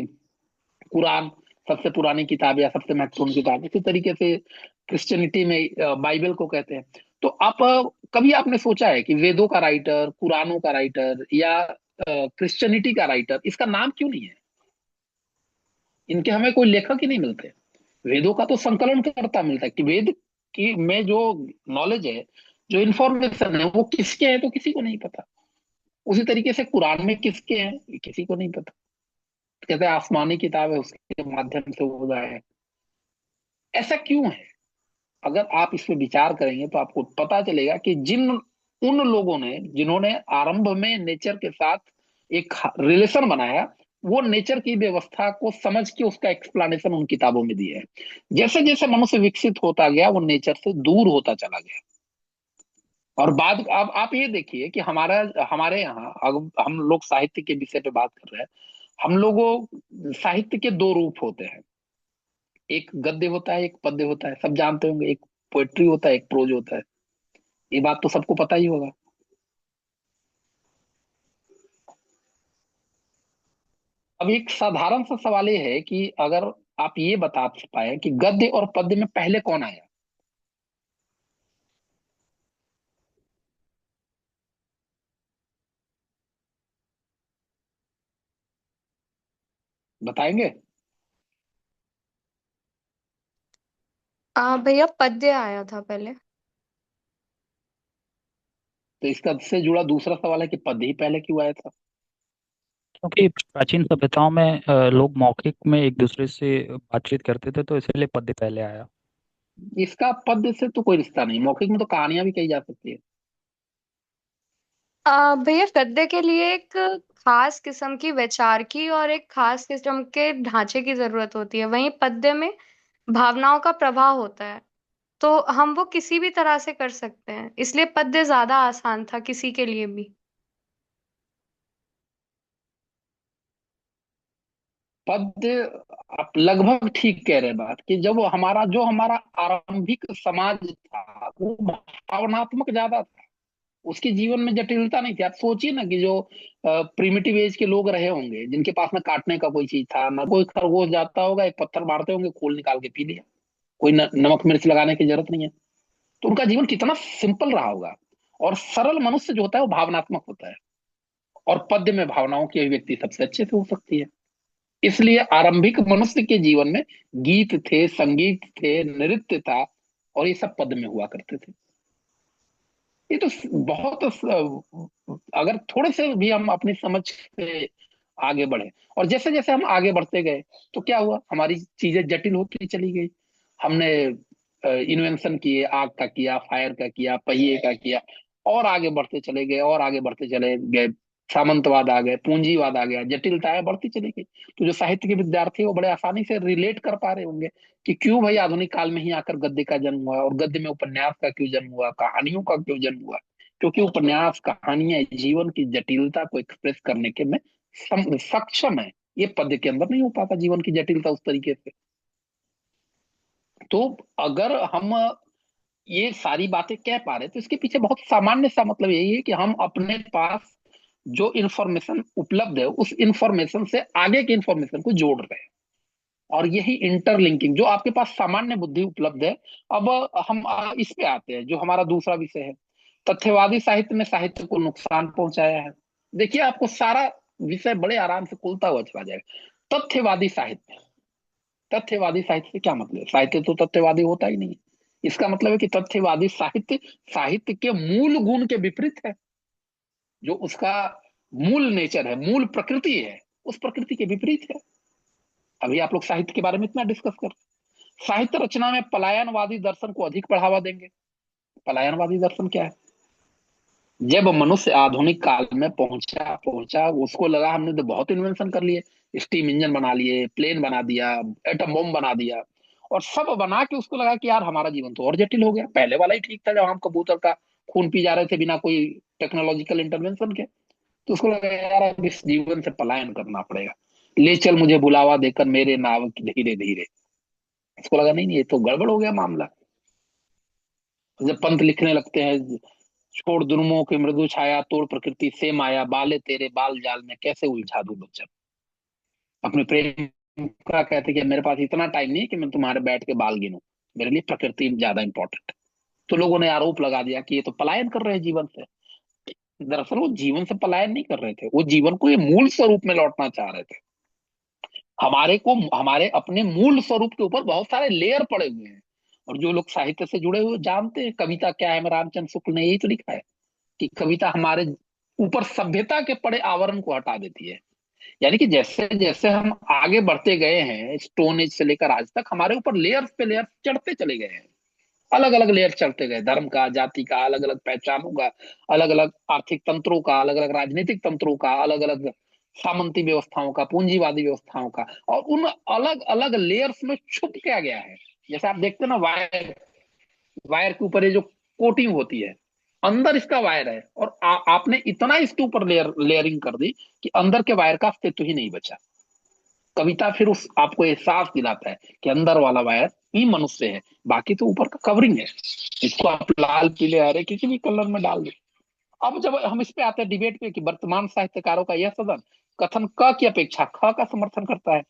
कुरान सबसे पुरानी किताब या सबसे महत्वपूर्ण किताब। इसी तरीके से क्रिश्चियनिटी में बाइबल को कहते हैं। तो आप कभी आपने सोचा है कि वेदों का राइटर, कुरानों का राइटर या क्रिश्चियनिटी का राइटर, इसका नाम क्यों नहीं है? इनके हमें कोई लेखक ही नहीं मिलते। वेदों का तो संकलन करता मिलता है कि वेद की में जो नॉलेज है, जो इंफॉर्मेशन है, वो किसके हैं तो किसी को नहीं पता। उसी तरीके से कुरान में किसके हैं ये किसी को नहीं पता। कहते हैं आसमानी किताब है, उसके माध्यम से वो है। ऐसा क्यों है? अगर आप इस पे विचार करेंगे तो आपको पता चलेगा कि उन लोगों ने जिन्होंने आरंभ में नेचर के साथ एक रिलेशन बनाया, वो नेचर की व्यवस्था को समझ के उसका एक्सप्लेनेशन उन किताबों में दिया है। जैसे जैसे मनुष्य विकसित होता गया वो नेचर से दूर होता चला गया। और बाद अब आप ये देखिए कि हमारे यहाँ, अब हम लोग साहित्य के विषय पे बात कर रहे हैं, हम लोगों साहित्य के दो रूप होते हैं, एक गद्य होता है, एक पद्य होता है, सब जानते होंगे। एक पोएट्री होता है, एक प्रोज होता है। ये बात तो सबको पता ही होगा। अब एक साधारण सा सवाल ये है कि अगर आप ये बता पाए कि गद्य और पद्य में पहले कौन आया, बताएंगे? भैया पद्य आया था पहले। तो इसका से जुड़ा दूसरा सवाल है कि पद ही पहले क्यों आया था? क्योंकि प्राचीन सभ्यताओं में लोग मौखिक में एक दूसरे से बातचीत करते थे, तो इसलिए पद्य पहले आया। इसका पद से तो कोई रिश्ता नहीं, मौखिक में तो कहानियां भी कही जा सकती है। भैया गद्य के लिए एक खास किस्म की विचार की और एक खास किस्म के ढांचे की जरूरत होती है, वहीं पद्य में भावनाओं का प्रवाह होता है, तो हम वो किसी भी तरह से कर सकते हैं, इसलिए पद्य ज्यादा आसान था किसी के लिए भी। पद्य, आप लगभग ठीक कह रहे हैं बात, कि जब हमारा आरंभिक समाज था वो भावनात्मक ज्यादा था, उसके जीवन में जटिलता नहीं थी। आप सोचिए ना कि जो प्रिमिटिव एज के लोग रहे होंगे, जिनके पास ना काटने का कोई चीज था, ना कोई खरगोश जाता होगा, एक पत्थर मारते होंगे, खोल निकाल के पी लिया, कोई नमक मिर्च लगाने की जरूरत नहीं है। तो उनका जीवन कितना सिंपल रहा होगा। और सरल मनुष्य जो होता है वो भावनात्मक होता है, और पद्य में भावनाओं की अभिव्यक्ति सबसे अच्छे से हो सकती है। इसलिए आरंभिक मनुष्य के जीवन में गीत थे, संगीत थे, नृत्य था, और ये सब पद में हुआ करते थे। ये तो बहुत अगर थोड़े से भी हम अपनी समझ से आगे बढ़े, और जैसे जैसे हम आगे बढ़ते गए तो क्या हुआ, हमारी चीजें जटिल होती चली गई। हमने इन्वेंशन किए, आग का किया, फायर का किया, पहिए का किया, और आगे बढ़ते चले गए, और आगे बढ़ते चले गए। सामंतवाद आ गए, पूंजीवाद आ गया, जटिलताएं बढ़ती चली गई। तो जो साहित्य के विद्यार्थी हैं, वो बड़े आसानी से रिलेट कर पा रहे होंगे कि क्यों भाई आधुनिक काल में ही आकर गद्य का जन्म हुआ, और गद्य में उपन्यास का क्यों जन्म हुआ, कहानियों का क्यों जन्म हुआ। क्योंकि उपन्यास, कहानियां जीवन की जटिलता को एक्सप्रेस करने के में सक्षम है। ये पद्य के अंदर नहीं हो पाता जीवन की जटिलता उस तरीके से। तो अगर हम ये सारी बातें कह पा रहे तो इसके पीछे बहुत सामान्य सा मतलब यही है कि हम अपने पास जो इंफॉर्मेशन उपलब्ध है उस इंफॉर्मेशन से आगे की इंफॉर्मेशन को जोड़ रहे हैं, और यही इंटरलिंकिंग जो आपके पास सामान्य बुद्धि उपलब्ध है। अब हम इस पे आते हैं जो हमारा दूसरा विषय है, तथ्यवादी साहित्य ने साहित्य को नुकसान पहुंचाया है। देखिए, आपको सारा विषय बड़े आराम से खुलता हुआ चला जाएगा। तथ्यवादी साहित्य, तथ्यवादी साहित्य से क्या मतलब है? साहित्य तो तथ्यवादी होता ही नहीं। इसका मतलब है कि तथ्यवादी साहित्य साहित्य के मूल गुण के विपरीत है। जो उसका मूल नेचर है, मूल प्रकृति है, उस प्रकृति के विपरीत है। अभी आप लोग साहित्य के बारे में इतना डिस्कस कर, साहित्य रचना में पलायनवादी दर्शन को अधिक बढ़ावा देंगे। पलायनवादी दर्शन क्या है? जब मनुष्य आधुनिक काल में पहुंचा पहुंचा उसको लगा हमने तो बहुत इन्वेंशन कर लिए, स्टीम इंजन बना लिए, प्लेन बना दिया, एटम बम बना दिया, और सब बना के उसको लगा कि यार हमारा जीवन तो और जटिल हो गया, पहले वाला ही ठीक था जब हम कबूतर का खून पी जा रहे थे बिना कोई टेक्नोलॉजिकल इंटरवेंशन के। तो उसको लगा यार अब इस जीवन से पलायन करना पड़ेगा, ले चल मुझे बुलावा देकर मेरे नाव की धीरे धीरे। उसको लगा नहीं नहीं, ये तो गड़बड़ हो गया मामला। जब पंत लिखने लगते हैं, छोड़ दुर्मों की मृदु छाया, तोड़ प्रकृति से माया, बाले तेरे बाल जाल में कैसे उलझा दूं बच्चन। अपने प्रेम का कहते कि मेरे पास इतना टाइम नहीं है कि मैं तुम्हारे बैठ के बाल गिनूं, मेरे लिए प्रकृति ज्यादा इंपॉर्टेंट है। तो लोगों ने आरोप लगा दिया कि ये तो पलायन कर रहे हैं जीवन से। दरअसल वो जीवन से पलायन नहीं कर रहे थे, वो जीवन को ये मूल स्वरूप में लौटना चाह रहे थे। हमारे अपने मूल स्वरूप के ऊपर बहुत सारे लेयर पड़े हुए हैं, और जो लोग साहित्य से जुड़े हुए जानते हैं कविता क्या है। रामचंद्र शुक्ल ने यही तो लिखा है कि कविता हमारे ऊपर सभ्यता के पड़े आवरण को हटा देती है। यानी कि जैसे जैसे हम आगे बढ़ते गए हैं, स्टोन एज से लेकर आज तक हमारे ऊपर लेयर्स पे लेयर्स चढ़ते चले गए हैं। अलग अलग लेयर चढ़ते गए, धर्म का, जाति का, अलग अलग पहचानों का, अलग अलग आर्थिक तंत्रों का, अलग अलग राजनीतिक तंत्रों का, अलग अलग सामंती व्यवस्थाओं का, पूंजीवादी व्यवस्थाओं का, और उन अलग अलग लेयर्स में छुप क्या गया है। जैसे आप देखते हैं ना, वायर, वायर के ऊपर ये जो कोटिंग होती है, अंदर इसका वायर है, और आपने इतना इसके ऊपर लेयरिंग कर दी कि अंदर के वायर का अस्तित्व ही नहीं बचा। कविता फिर उस आपको एहसास दिलाता है कि अंदर वाला वायर ही मनुष्य है, बाकी तो ऊपर का कवरिंग है। इसको आप लाल पीले हरे किसी भी कलर में डाल दो। अब जब हम इस पे आते हैं डिबेट पे कि वर्तमान साहित्यकारों का यह सदन कथन क की अपेक्षा ख का समर्थन करता है,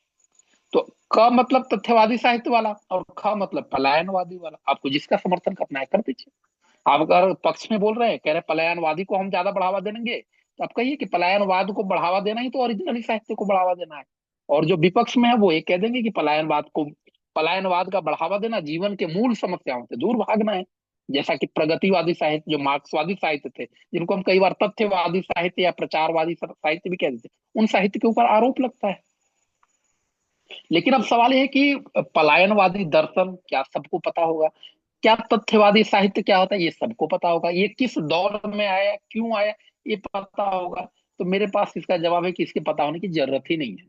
तो क मतलब तथ्यवादी साहित्य वाला, और ख मतलब पलायनवादी वाला। आपको जिसका समर्थन करना है कर दीजिए। आप अगर पक्ष में बोल रहे हैं, कह रहे पलायनवादी को हम ज्यादा बढ़ावा देंगे, तो आप कहिए कि पलायनवाद को बढ़ावा देना ही तो ओरिजिनली साहित्य को बढ़ावा देना है। और जो विपक्ष में है वो ये कह देंगे कि पलायनवाद का बढ़ावा देना, जीवन के मूल समस्याओं से दूर भागना है। जैसा कि प्रगतिवादी साहित्य, जो मार्क्सवादी साहित्य थे, जिनको हम कई बार तथ्यवादी साहित्य या प्रचारवादी साहित्य भी कहते थे, उन साहित्य के ऊपर आरोप लगता है। लेकिन अब सवाल यह है कि पलायनवादी दर्शन क्या सबको पता होगा? क्या तथ्यवादी साहित्य क्या होता है ये सबको पता होगा? ये किस दौर में आया, क्यों आया, ये पता होगा? तो मेरे पास इसका जवाब है कि इसके पता होने की जरूरत ही नहीं है।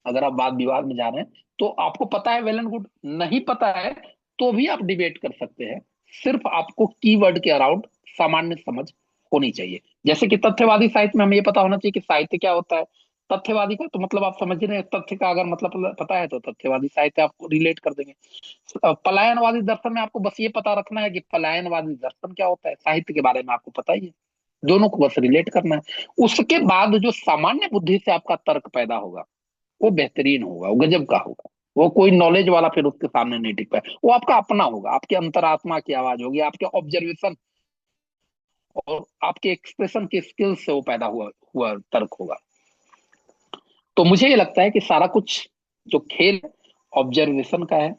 अगर आप वाद विवाद में जा रहे हैं तो आपको पता है, वेल एंड गुड। नहीं पता है तो भी आप डिबेट कर सकते हैं। सिर्फ आपको कीवर्ड के अराउंड सामान्य समझ होनी चाहिए। जैसे कि तथ्यवादी साहित्य में हमें ये पता होना चाहिए कि साहित्य क्या होता है। तथ्यवादी का तो मतलब आप समझ रहे हैं, तथ्य का अगर मतलब पता है तो तथ्यवादी साहित्य आपको रिलेट कर देंगे। पलायनवादी दर्शन में आपको बस ये पता रखना है कि पलायनवादी दर्शन क्या होता है, साहित्य के बारे में आपको पता ही है। दोनों को बस रिलेट करना है। उसके बाद जो सामान्य बुद्धि से आपका तर्क पैदा होगा वो बेहतरीन होगा, वो गजब का होगा। वो कोई नॉलेज वाला फिर उसके सामने नहीं टिक पाए। वो आपका अपना होगा, आपके अंतरात्मा की आवाज होगी, आपके ऑब्जर्वेशन और आपके एक्सप्रेशन के स्किल से वो पैदा हुआ हुआ तर्क होगा। तो मुझे ये लगता है कि सारा कुछ जो खेल ऑब्जर्वेशन का है,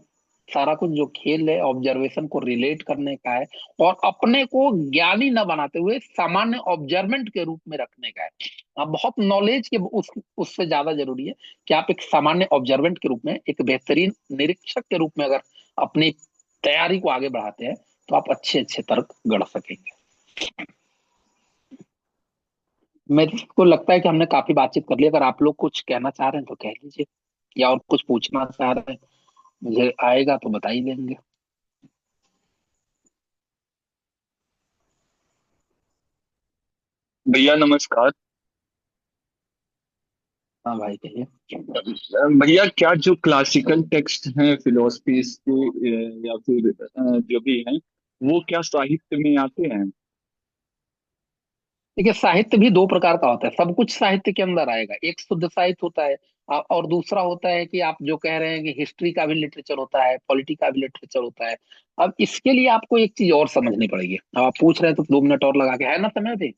सारा कुछ जो खेल है ऑब्जर्वेशन को रिलेट करने का है, और अपने को ज्ञानी न बनाते हुए सामान्य ऑब्जर्वेंट के रूप में रखने का है। आप बहुत नॉलेज के उससे ज्यादा जरूरी है कि आप एक सामान्य ऑब्जर्वेंट के रूप में, एक बेहतरीन निरीक्षक के रूप में अगर अपनी तैयारी को आगे बढ़ाते हैं तो आप अच्छे अच्छे तर्क गढ़ सकेंगे। मेरे को लगता है कि हमने काफी बातचीत कर ली। अगर आप लोग कुछ कहना चाह रहे हैं तो कह लीजिए, या और कुछ पूछना चाह रहे हैं मुझे आएगा तो बता ही देंगे। भैया नमस्कार। हाँ भाई कहिए। भैया क्या जो क्लासिकल टेक्स्ट हैं फिलोसफीज के या फिर जो भी हैं वो क्या साहित्य में आते हैं? देखिए, साहित्य भी दो प्रकार का होता है। सब कुछ साहित्य के अंदर आएगा। एक शुद्ध साहित्य होता है, और दूसरा होता है कि आप जो कह रहे हैं कि हिस्ट्री का भी लिटरेचर होता है, पॉलिटी का भी लिटरेचर होता है। अब इसके लिए आपको एक चीज और समझनी पड़ेगी। अब आप पूछ रहे हैं तो 2 मिनट और लगा के, है ना समय भी?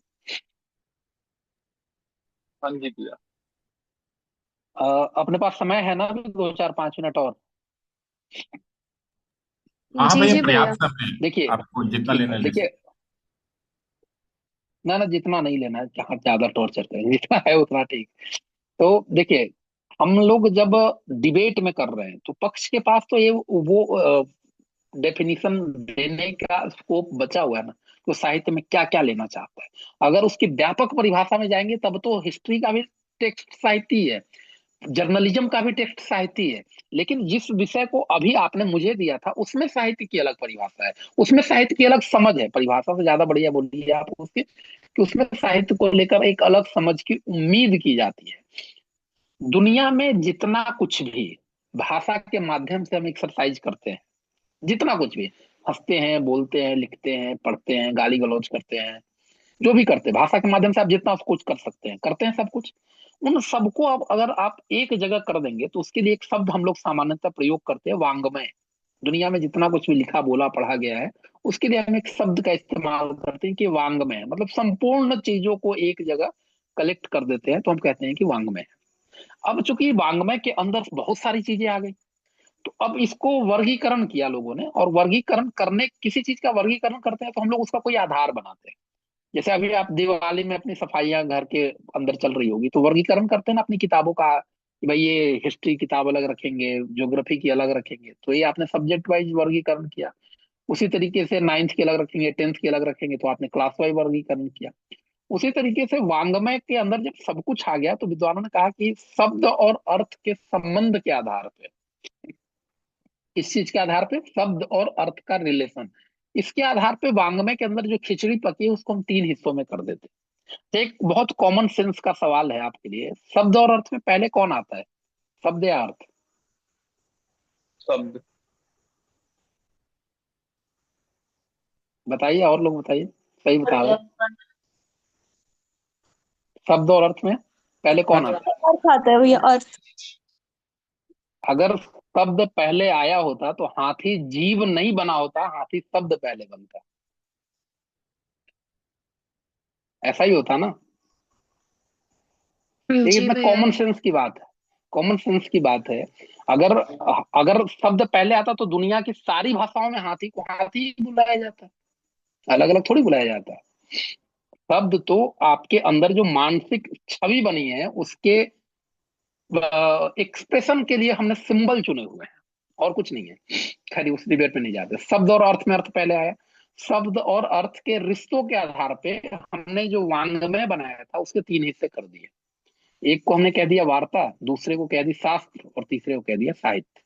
हाँ जी भैया। अपने पास समय है ना अभी 2 4 5 मिनट और? हाँ जी भैया, जी भैया। पर्याप्त समय है। देखिए, आपको जितना ठीक लेना है। है ले देखिए, सकते ना ना जितना नहीं लेना है, जहाँ ज्यादा टॉर्चर करें, जितना है उतना ठीक। तो देखिए, हम लोग जब डिबेट में कर रहे हैं तो पक्ष के पास तो ये वो डेफिनेशन देने का स्कोप बचा हुआ है ना, तो साहित्य में क्या क्या लेना चाहता है। अगर उसकी व्यापक परिभाषा में जाएंगे तब तो हिस्ट्री का भी टेक्स्ट साहित्य ही है, जर्नलिज्म का भी टेक्स्ट साहित्य ही है। लेकिन जिस विषय को अभी आपने मुझे दिया था उसमें साहित्य की अलग परिभाषा है, उसमें साहित्य की अलग समझ है। परिभाषा से ज्यादा बढ़िया बोलिए आप उसके, कि उसमें साहित्य को लेकर एक अलग समझ की उम्मीद की जाती है। दुनिया में जितना कुछ भी भाषा के माध्यम से हम एक्सरसाइज करते हैं, जितना कुछ भी हंसते हैं, बोलते हैं, लिखते हैं, पढ़ते हैं, गाली गलौज करते हैं, जो भी करते हैं भाषा के माध्यम से आप जितना कुछ कर सकते हैं करते हैं सब कुछ। उन सबको अब अगर आप एक जगह कर देंगे तो उसके लिए एक शब्द हम लोग सामान्यतः प्रयोग करते हैं, वांग्मय। दुनिया में जितना कुछ भी लिखा बोला पढ़ा गया है उसके लिए हम एक शब्द का इस्तेमाल करते हैं कि वांग्मय, मतलब संपूर्ण चीजों को एक जगह कलेक्ट कर देते हैं तो हम कहते हैं कि वांग्मय। अब चूंकि वांग्मय के अंदर बहुत सारी चीजें आ गई, तो अब इसको वर्गीकरण किया लोगों ने, और वर्गीकरण करने, किसी चीज का वर्गीकरण करते हैं तो हम लोग उसका कोई आधार बनाते हैं। जैसे अभी आप दिवाली में अपनी सफाइयां घर के अंदर चल रही होगी तो वर्गीकरण करते हैं ना अपनी किताबों का, कि भाई ये हिस्ट्री किताब अलग रखेंगे, ज्योग्राफी की अलग रखेंगे, तो ये आपने सब्जेक्ट वाइज वर्गीकरण किया। उसी तरीके से 9th की अलग रखेंगे, 10th की अलग रखेंगे, तो आपने क्लास वाइज वर्गीकरण किया। उसी तरीके से वांग्मय के अंदर जब सब कुछ आ गया तो विद्वानों ने कहा कि शब्द और अर्थ के संबंध के आधार पे, इस चीज के आधार पे शब्द और अर्थ का रिलेशन, इसके आधार पे वांग्मय के अंदर जो खिचड़ी पकी है उसको हम 3 हिस्सों में कर देते हैं। तो एक बहुत कॉमन सेंस का सवाल है आपके लिए, शब्द और अर्थ में पहले कौन आता है, शब्द या अर्थ? शब्द। बताइए, और लोग बताइए। सही बता रहे हैं। शब्द और अर्थ में पहले कौन आता है? अर्थ आता है भैया, अर्थ। अगर शब्द पहले आया होता तो हाथी जीव नहीं बना होता, हाथी शब्द पहले बनता। ऐसा ही होता ना। ये जी इतना भैया। कॉमन सेंस की बात है। कॉमन सेंस की बात है। अगर अगर शब्द पहले आता तो दुनिया की सारी भाषाओं में हाथी को हाथी ही बुलाया जाता, अलग अलग थोड़ी बुलाया जाता। शब्द तो आपके अंदर जो मानसिक छवि बनी है उसके एक्सप्रेशन के लिए हमने सिंबल चुने हुए हैं, और कुछ नहीं है। खैर उस डिबेट में नहीं जाते। शब्द और अर्थ में अर्थ पहले आया। शब्द और अर्थ के रिश्तों के आधार पे हमने जो वांग्मय बनाया था उसके 3 हिस्से कर दिए। एक को हमने कह दिया वार्ता, दूसरे को कह दी शास्त्र, और तीसरे को कह दिया साहित्य।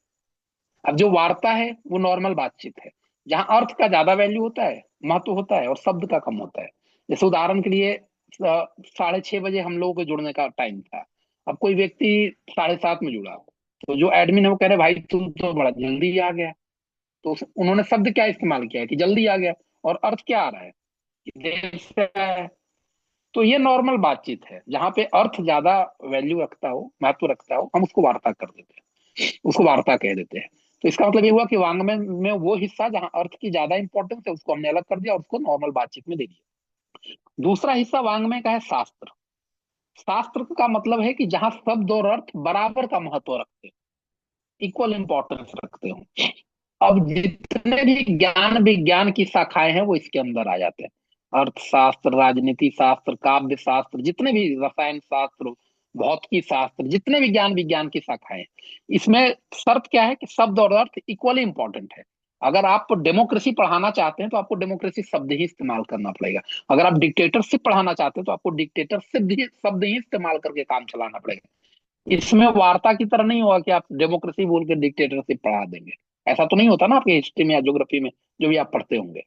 अब जो वार्ता है वो नॉर्मल बातचीत है, जहां अर्थ का ज्यादा वैल्यू होता है, महत्व होता है, और शब्द का कम होता है। जैसे उदाहरण के लिए 6:30 बजे हम लोगों के जुड़ने का टाइम था। अब कोई व्यक्ति 7:30 में जुड़ा, तो जो एडमिन है वो कह रहे भाई तुम तो बड़ा जल्दी आ गया। तो उन्होंने शब्द क्या इस्तेमाल किया है कि जल्दी आ गया, और अर्थ क्या आ रहा है कि देर से आया है। तो ये नॉर्मल बातचीत है, जहां पे अर्थ ज्यादा वैल्यू रखता हो, महत्व रखता हो, हम उसको वार्ता कर देते हैं, उसको वार्ता कह देते हैं। तो इसका मतलब ये हुआ कि वांग्मय में वो हिस्सा जहां अर्थ की ज्यादा इंपॉर्टेंस है उसको हमने अलग कर दिया और उसको नॉर्मल बातचीत में दे दिया। दूसरा हिस्सा वांग्मय का है शास्त्र। शास्त्र का मतलब है कि जहां शब्द और अर्थ बराबर का महत्व रखते हैं, इक्वल इंपॉर्टेंस रखते हो। अब जितने भी ज्ञान विज्ञान की शाखाएं हैं वो इसके अंदर आ जाते हैं। अर्थशास्त्र, राजनीति शास्त्र, काव्य शास्त्र, जितने भी रसायन शास्त्र, भौतिकी शास्त्र, जितने भी ज्ञान विज्ञान की शाखाएं, इसमें शर्त क्या है कि शब्द और अर्थ इक्वली इंपॉर्टेंट है। अगर आप डेमोक्रेसी पढ़ाना चाहते हैं तो आपको डेमोक्रेसी शब्द ही इस्तेमाल करना पड़ेगा। अगर आप डिक्टेटरशिप पढ़ाना चाहते हैं तो आपको डिक्टेटरशिप ही शब्द ही इस्तेमाल करके काम चलाना पड़ेगा। इसमें वार्ता की तरह नहीं होगा कि आप डेमोक्रेसी बोल के डिक्टेटरशिप पढ़ा देंगे। ऐसा तो नहीं होता ना आपकी हिस्ट्री में या ज्योग्राफी में जो भी आप पढ़ते होंगे।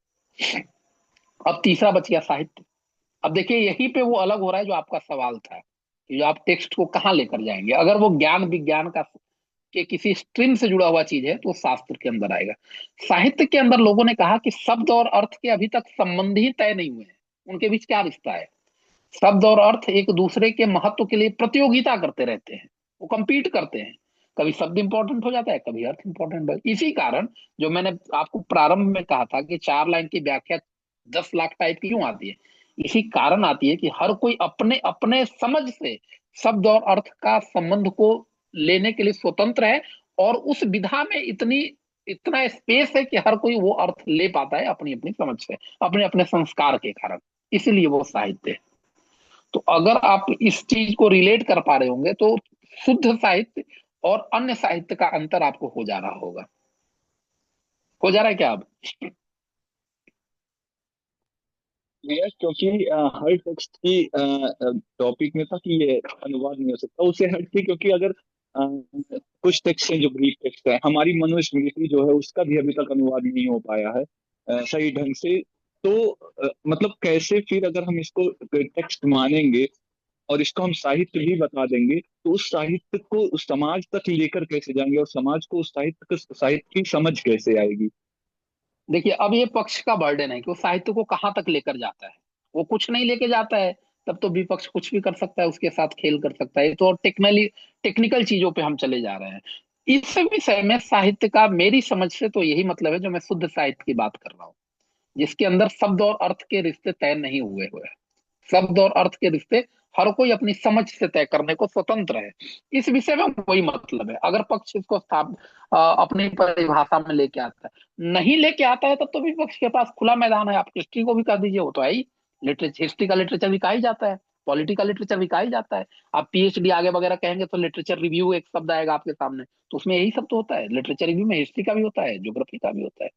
अब तीसरा बच गया साहित्य। अब देखिए यहीं पे वो अलग हो रहा है जो आपका सवाल था कि जो आप टेक्स्ट को कहाँ लेकर जाएंगे। अगर वो ज्ञान विज्ञान का के किसी स्ट्रीम से जुड़ा हुआ चीज है तो शास्त्र के अंदर आएगा। साहित्य के अंदर लोगों ने कहा कि शब्द और अर्थ के अभी तक संबंध ही तय नहीं हुए हैं, उनके बीच क्या रिश्ता है। शब्द और अर्थ एक दूसरे के महत्व के लिए प्रतियोगिता करते रहते हैं, वो compete करते हैं। कभी शब्द इंपॉर्टेंट हो जाता है, कभी अर्थ इंपॉर्टेंट हो। इसी कारण जो मैंने आपको प्रारंभ में कहा था कि 4 लाइन की व्याख्या 10 लाख टाइप की क्यों आती है, इसी कारण आती है कि हर कोई अपने अपने समझ से शब्द और अर्थ का संबंध को लेने के लिए स्वतंत्र है, और उस विधा में इतना स्पेस है कि हर कोई वो अर्थ ले पाता है अपनी अपनी समझ से, अपने अपने संस्कार के कारण। इसीलिए वो साहित्य है। तो अगर आप इस चीज को रिलेट कर पा रहे होंगे तो शुद्ध साहित्य और अन्य साहित्य का अंतर आपको हो जा रहा होगा। हो जा रहा है क्या अब? भैया क्योंकि हर टेक्स्ट की टॉपिक में था कि ये अनुवाद नहीं हो सकता, उससे हट के, क्योंकि अगर कुछ टेक्स्ट हैं जो ग्रीक टेक्स्ट है, हमारी मनुस्मृति जो है उसका भी अभी तक अनुवाद नहीं हो पाया है सही ढंग से। तो मतलब कैसे फिर अगर हम इसको टेक्स्ट मानेंगे और इसको हम साहित्य भी बता देंगे तो उस साहित्य को उस समाज तक लेकर कैसे जाएंगे, और समाज को उस साहित्य की समझ कैसे आएगी? देखिए अब ये पक्ष का बर्डन है कि वो साहित्य को कहाँ तक लेकर जाता है। वो कुछ नहीं लेके जाता है तब तो विपक्ष कुछ भी कर सकता है, उसके साथ खेल कर सकता है। तो टेक्निकल चीजों पे हम चले जा रहे हैं। इस विषय में साहित्य का मेरी समझ से तो यही मतलब है जो मैं शुद्ध साहित्य की बात कर रहा हूँ, जिसके अंदर शब्द और अर्थ के रिश्ते तय नहीं हुए हुए। शब्द और अर्थ के रिश्ते हर कोई अपनी समझ से तय करने को स्वतंत्र है। इस विषय में वही मतलब है। अगर पक्ष इसको अपनी परिभाषा में लेके आता है, नहीं लेके आता है तब तो विपक्ष के पास खुला मैदान है। आप हिस्ट्री को भी कर दीजिए, वो तो है ही। लिटरेचर, हिस्ट्री का लिटरेचर भी कहा ही जाता है, पॉलिटिकल लिटरेचर भी कहा ही जाता है। आप पीएचडी आगे वगैरह कहेंगे तो लिटरेचर रिव्यू एक शब्द आएगा आपके सामने, तो उसमें यही सब तो होता है। लिटरेचर रिव्यू में हिस्ट्री का भी होता है, ज्योग्राफी का भी होता है।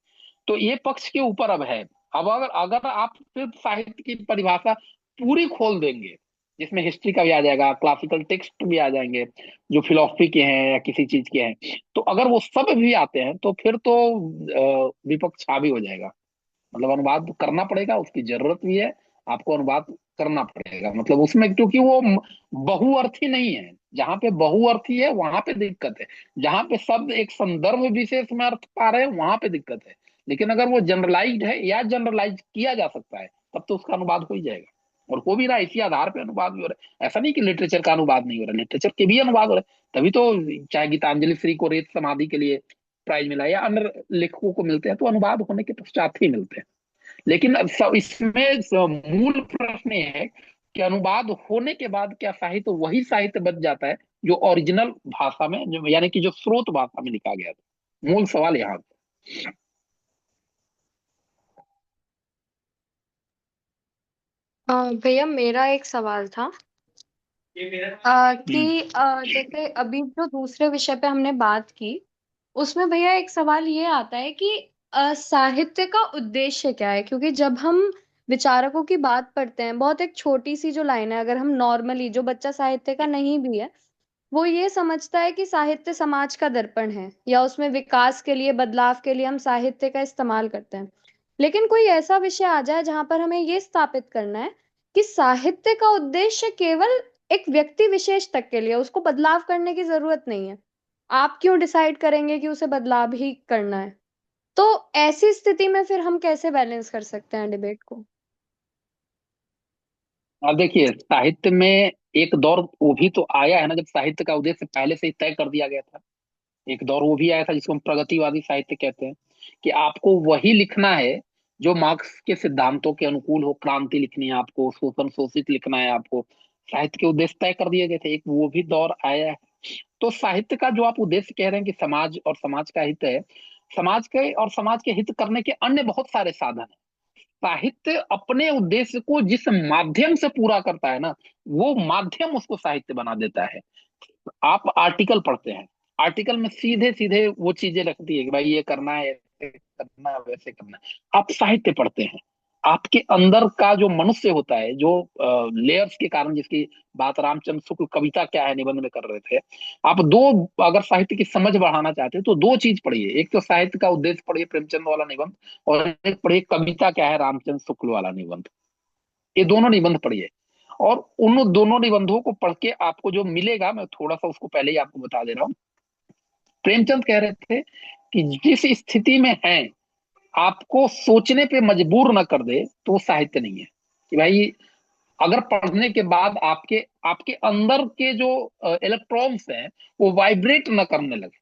तो ये पक्ष के ऊपर अब है। अब अगर अगर आप सिर्फ साहित्य की परिभाषा पूरी खोल देंगे जिसमें हिस्ट्री का भी आ जाएगा, क्लासिकल टेक्स्ट भी आ जाएंगे जो फिलोसफी के हैं या किसी चीज के हैं, तो अगर वो सब भी आते हैं तो फिर तो विपक्ष हावी हो जाएगा। मतलब अनुवाद करना पड़ेगा, उसकी जरूरत भी है, आपको अनुवाद करना पड़ेगा। मतलब उसमें क्योंकि वो बहुअर्थी नहीं है। जहां पे बहुअर्थी है वहां पे दिक्कत है, जहां पे शब्द एक संदर्भ विशेष में अर्थ पा रहे हैं वहां पे दिक्कत है। लेकिन अगर वो जनरलाइज्ड है या जनरलाइज किया जा सकता है तब तो उसका अनुवाद हो ही जाएगा, और हो भी रहा है। इसी आधार पे अनुवाद भी हो रहा है। ऐसा नहीं कि लिटरेचर का अनुवाद नहीं हो रहा, लिटरेचर के भी अनुवाद हो रहा है। तभी तो चाहे गीतांजलि श्री को रेत समाधि के लिए प्राइज मिला या अन्य लेखकों को मिलते हैं तो अनुवाद होने के पश्चात ही मिलते हैं। लेकिन इसमें मूल प्रश्न ये है कि अनुवाद होने के बाद क्या साहित्य वही साहित्य बच जाता है जो ओरिजिनल भाषा में, जो यानी कि जो स्रोत भाषा में लिखा गया था। मूल सवाल यहाँ था। भैया मेरा एक सवाल था कि जैसे अभी जो दूसरे विषय पे हमने बात की उसमें भैया एक सवाल ये आता है कि साहित्य का उद्देश्य क्या है, क्योंकि जब हम विचारकों की बात पढ़ते हैं, बहुत एक छोटी सी जो लाइन है, अगर हम नॉर्मली, जो बच्चा साहित्य का नहीं भी है वो ये समझता है कि साहित्य समाज का दर्पण है या उसमें विकास के लिए, बदलाव के लिए हम साहित्य का इस्तेमाल करते हैं। लेकिन कोई ऐसा विषय आ जाए जहां पर हमें ये स्थापित करना है कि साहित्य का उद्देश्य केवल एक व्यक्ति विशेष तक के लिए, उसको बदलाव करने की जरूरत नहीं है, आप क्यों डिसाइड करेंगे कि उसे बदलाव ही करना है? तो ऐसी स्थिति में फिर हम कैसे बैलेंस कर सकते हैं डिबेट को? अब देखिए, साहित्य में एक दौर वो भी तो आया है ना, जब साहित्य का उद्देश्य पहले से ही तय कर दिया गया था। एक दौर वो भी आया था जिसको हम प्रगतिवादी साहित्य कहते हैं, कि आपको वही लिखना है जो मार्क्स के सिद्धांतों के अनुकूल हो, क्रांति लिखनी है आपको, शोषण शोषित लिखना है आपको। साहित्य के उद्देश्य तय कर दिए गए थे, एक वो भी दौर आया है। तो साहित्य का जो आप उद्देश्य कह रहे हैं कि समाज और समाज का हित है, समाज के और समाज के हित करने के अन्य बहुत सारे साधन हैं। साहित्य अपने उद्देश्य को जिस माध्यम से पूरा करता है ना, वो माध्यम उसको साहित्य बना देता है। आप आर्टिकल पढ़ते हैं, आर्टिकल में सीधे सीधे वो चीजें रखती है कि भाई ये करना है, ऐसे करना है, वैसे करना है। आप साहित्य पढ़ते हैं, आपके अंदर का जो मनुष्य होता है, जो लेयर्स के कारण, जिसकी बात रामचंद्र शुक्ल कविता क्या है निबंध में कर रहे थे। आप दो, अगर साहित्य की समझ बढ़ाना चाहते हैं तो दो चीज पढ़िए, एक तो साहित्य का उद्देश्य पढ़िए प्रेमचंद वाला निबंध, और एक पढ़िए कविता क्या है रामचंद्र शुक्ल वाला निबंध। ये दोनों निबंध पढ़िए, और उन दोनों निबंधों को पढ़ के आपको जो मिलेगा, मैं थोड़ा सा उसको पहले ही आपको बता दे रहा हूँ। प्रेमचंद कह रहे थे कि जिस स्थिति में है आपको सोचने पे मजबूर न कर दे तो वो साहित्य नहीं है। कि भाई अगर पढ़ने के बाद आपके आपके अंदर के जो इलेक्ट्रॉन्स हैं वो वाइब्रेट न करने लगे,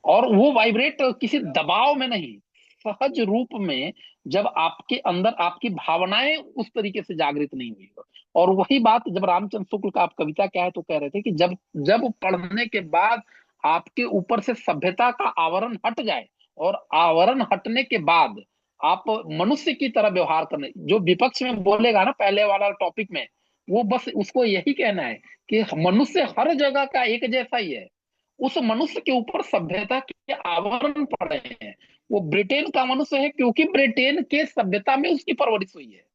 और वो वाइब्रेट किसी दबाव में नहीं, सहज रूप में, जब आपके अंदर आपकी भावनाएं उस तरीके से जागृत नहीं हुई हो। और वही बात जब रामचंद्र शुक्ल का आप कविता क्या है तो कह रहे थे कि जब जब पढ़ने के बाद आपके ऊपर से सभ्यता का आवरण हट जाए, और आवरण हटने के बाद आप मनुष्य की तरह व्यवहार करने, जो विपक्ष में बोलेगा ना पहले वाला टॉपिक में, वो बस उसको यही कहना है कि मनुष्य हर जगह का एक जैसा ही है, उस मनुष्य के ऊपर सभ्यता के आवरण पड़े हैं। वो ब्रिटेन का मनुष्य है क्योंकि ब्रिटेन के सभ्यता में उसकी परवरिश हुई है।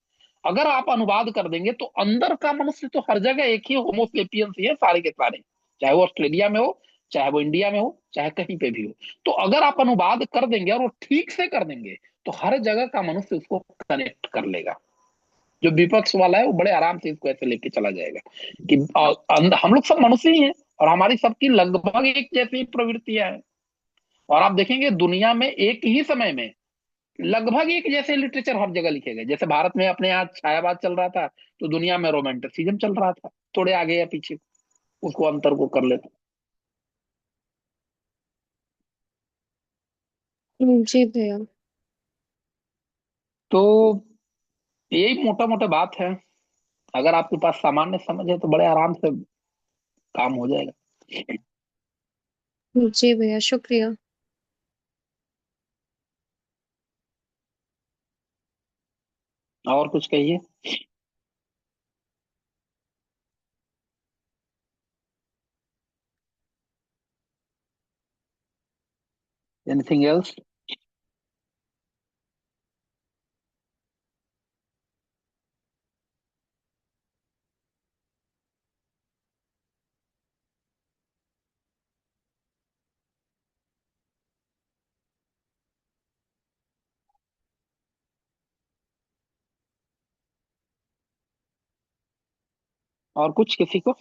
अगर आप अनुवाद कर देंगे तो अंदर का मनुष्य तो हर जगह एक ही होमोसेपियंस ही है सारे के सारे, चाहे वो ऑस्ट्रेलिया में हो, चाहे वो इंडिया में हो, चाहे कहीं पे भी हो। तो अगर आप अनुवाद कर देंगे और वो ठीक से कर देंगे तो हर जगह का मनुष्य उसको कनेक्ट कर लेगा। जो विपक्ष वाला है वो बड़े आराम से इसको ऐसे लेके चला जाएगा कि हम लोग सब मनुष्य ही हैं और हमारी सबकी लगभग एक जैसी प्रवृत्तियां हैं। और आप देखेंगे दुनिया में एक ही समय में लगभग एक जैसे लिटरेचर हर जगह लिखे गए। जैसे भारत में अपने यहाँ छायावाद चल रहा था तो दुनिया में रोमांटिसिज्म चल रहा था, थोड़े आगे या पीछे उसको अंतर को कर लेते। जी भैया। तो यही मोटा मोटा बात है। अगर आपके पास सामान्य समझ है तो बड़े आराम से काम हो जाएगा। जी भैया, शुक्रिया। और कुछ कहिए। Anything else? और कुछ किसी को?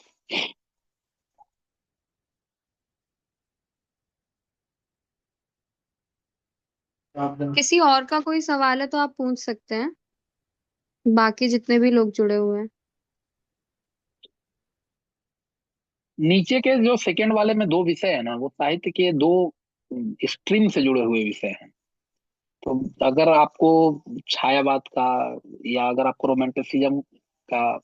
किसी और का कोई सवाल है तो आप पूछ सकते हैं, बाकी जितने भी लोग जुड़े हुए हैं। नीचे के जो सेकंड वाले में दो विषय है ना, वो साहित्य के दो स्ट्रीम से जुड़े हुए विषय हैं। तो अगर आपको छायावाद का, या अगर आपको रोमांटिसिज्म का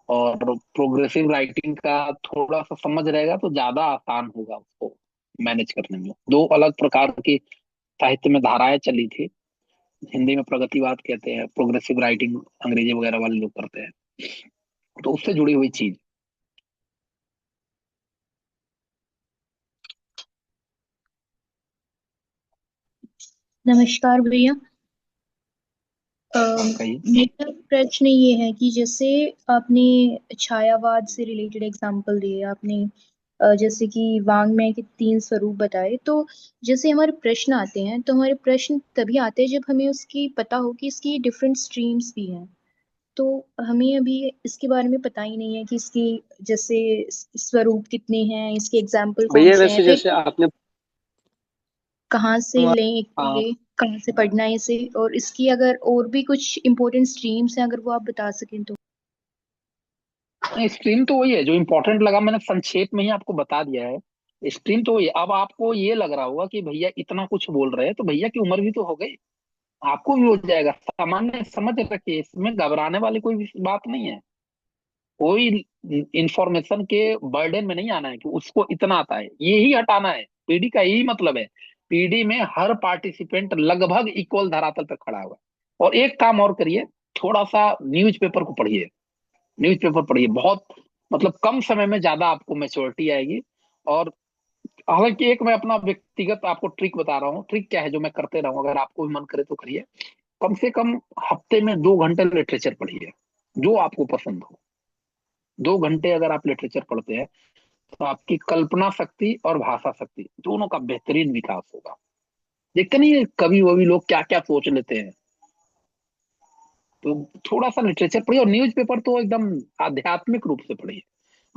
और प्रोग्रेसिव राइटिंग का थोड़ा सा समझ रहेगा तो ज्यादा आसान होगा उसको मैनेज करने में। दो अलग प्रकार की साहित्य में धाराएं चली थी। हिंदी में प्रगतिवाद कहते हैं, प्रोग्रेसिव राइटिंग अंग्रेजी वगैरह वाले लोग करते हैं, तो उससे जुड़ी हुई चीज। नमस्कार भैया। कहिए। मेरा प्रश्न ये है कि जैसे आपने छायावाद से रिलेटेड एग्जांपल दिए आपने, जैसे कि वाङ्मय के 3 स्वरूप बताए, तो जैसे हमारे प्रश्न आते हैं तो हमारे प्रश्न तभी आते हैं जब हमें उसकी पता हो कि इसकी डिफरेंट स्ट्रीम्स भी हैं। तो हमें अभी इसके बारे में पता ही नहीं है कि इसकी जैसे स्वरूप कितने हैं, इसके एग्जाम्पल कौन भैया से हैं, वैसे जैसे फिर आपने कहाँ से लें, हाँ, ये कहाँ से पढ़ना है इसे, और इसकी अगर और भी कुछ इम्पोर्टेंट स्ट्रीम्स हैं अगर वो आप बता सकें तो। स्ट्रीम तो वही है जो इम्पोर्टेंट लगा, मैंने संक्षेप में ही आपको बता दिया है। स्ट्रीम तो वही है। अब आपको ये लग रहा होगा कि भैया इतना कुछ बोल रहे हैं तो भैया की उम्र भी तो हो गई, आपको भी हो जाएगा। सामान्य समझ रखिए, इसमें घबराने वाली कोई बात नहीं है। कोई इंफॉर्मेशन के बर्डन में नहीं आना है कि उसको इतना आता है, ये ही हटाना है। पीडी का यही मतलब है। पीडी में हर पार्टिसिपेंट लगभग इक्वल धरातल पर खड़ा हुआ है। और एक काम और करिए, थोड़ा सा न्यूज़पेपर को पढ़िए। न्यूज़पेपर पढ़िए, बहुत मतलब कम समय में ज्यादा आपको मैच्योरिटी आएगी। और हालांकि एक मैं अपना व्यक्तिगत आपको ट्रिक बता रहा हूँ। ट्रिक क्या है जो मैं करते रहा हूँ, अगर आपको भी मन करे तो करिए। कम से कम हफ्ते में 2 घंटे लिटरेचर पढ़िए, जो आपको पसंद हो। 2 घंटे अगर आप लिटरेचर पढ़ते हैं तो आपकी कल्पना शक्ति और भाषा शक्ति दोनों का बेहतरीन विकास होगा। देखते नहीं है कभी वभी लोग क्या क्या सोच लेते हैं। तो थोड़ा सा लिटरेचर पढ़िए, और न्यूज़पेपर तो एकदम आध्यात्मिक रूप से पढ़िए।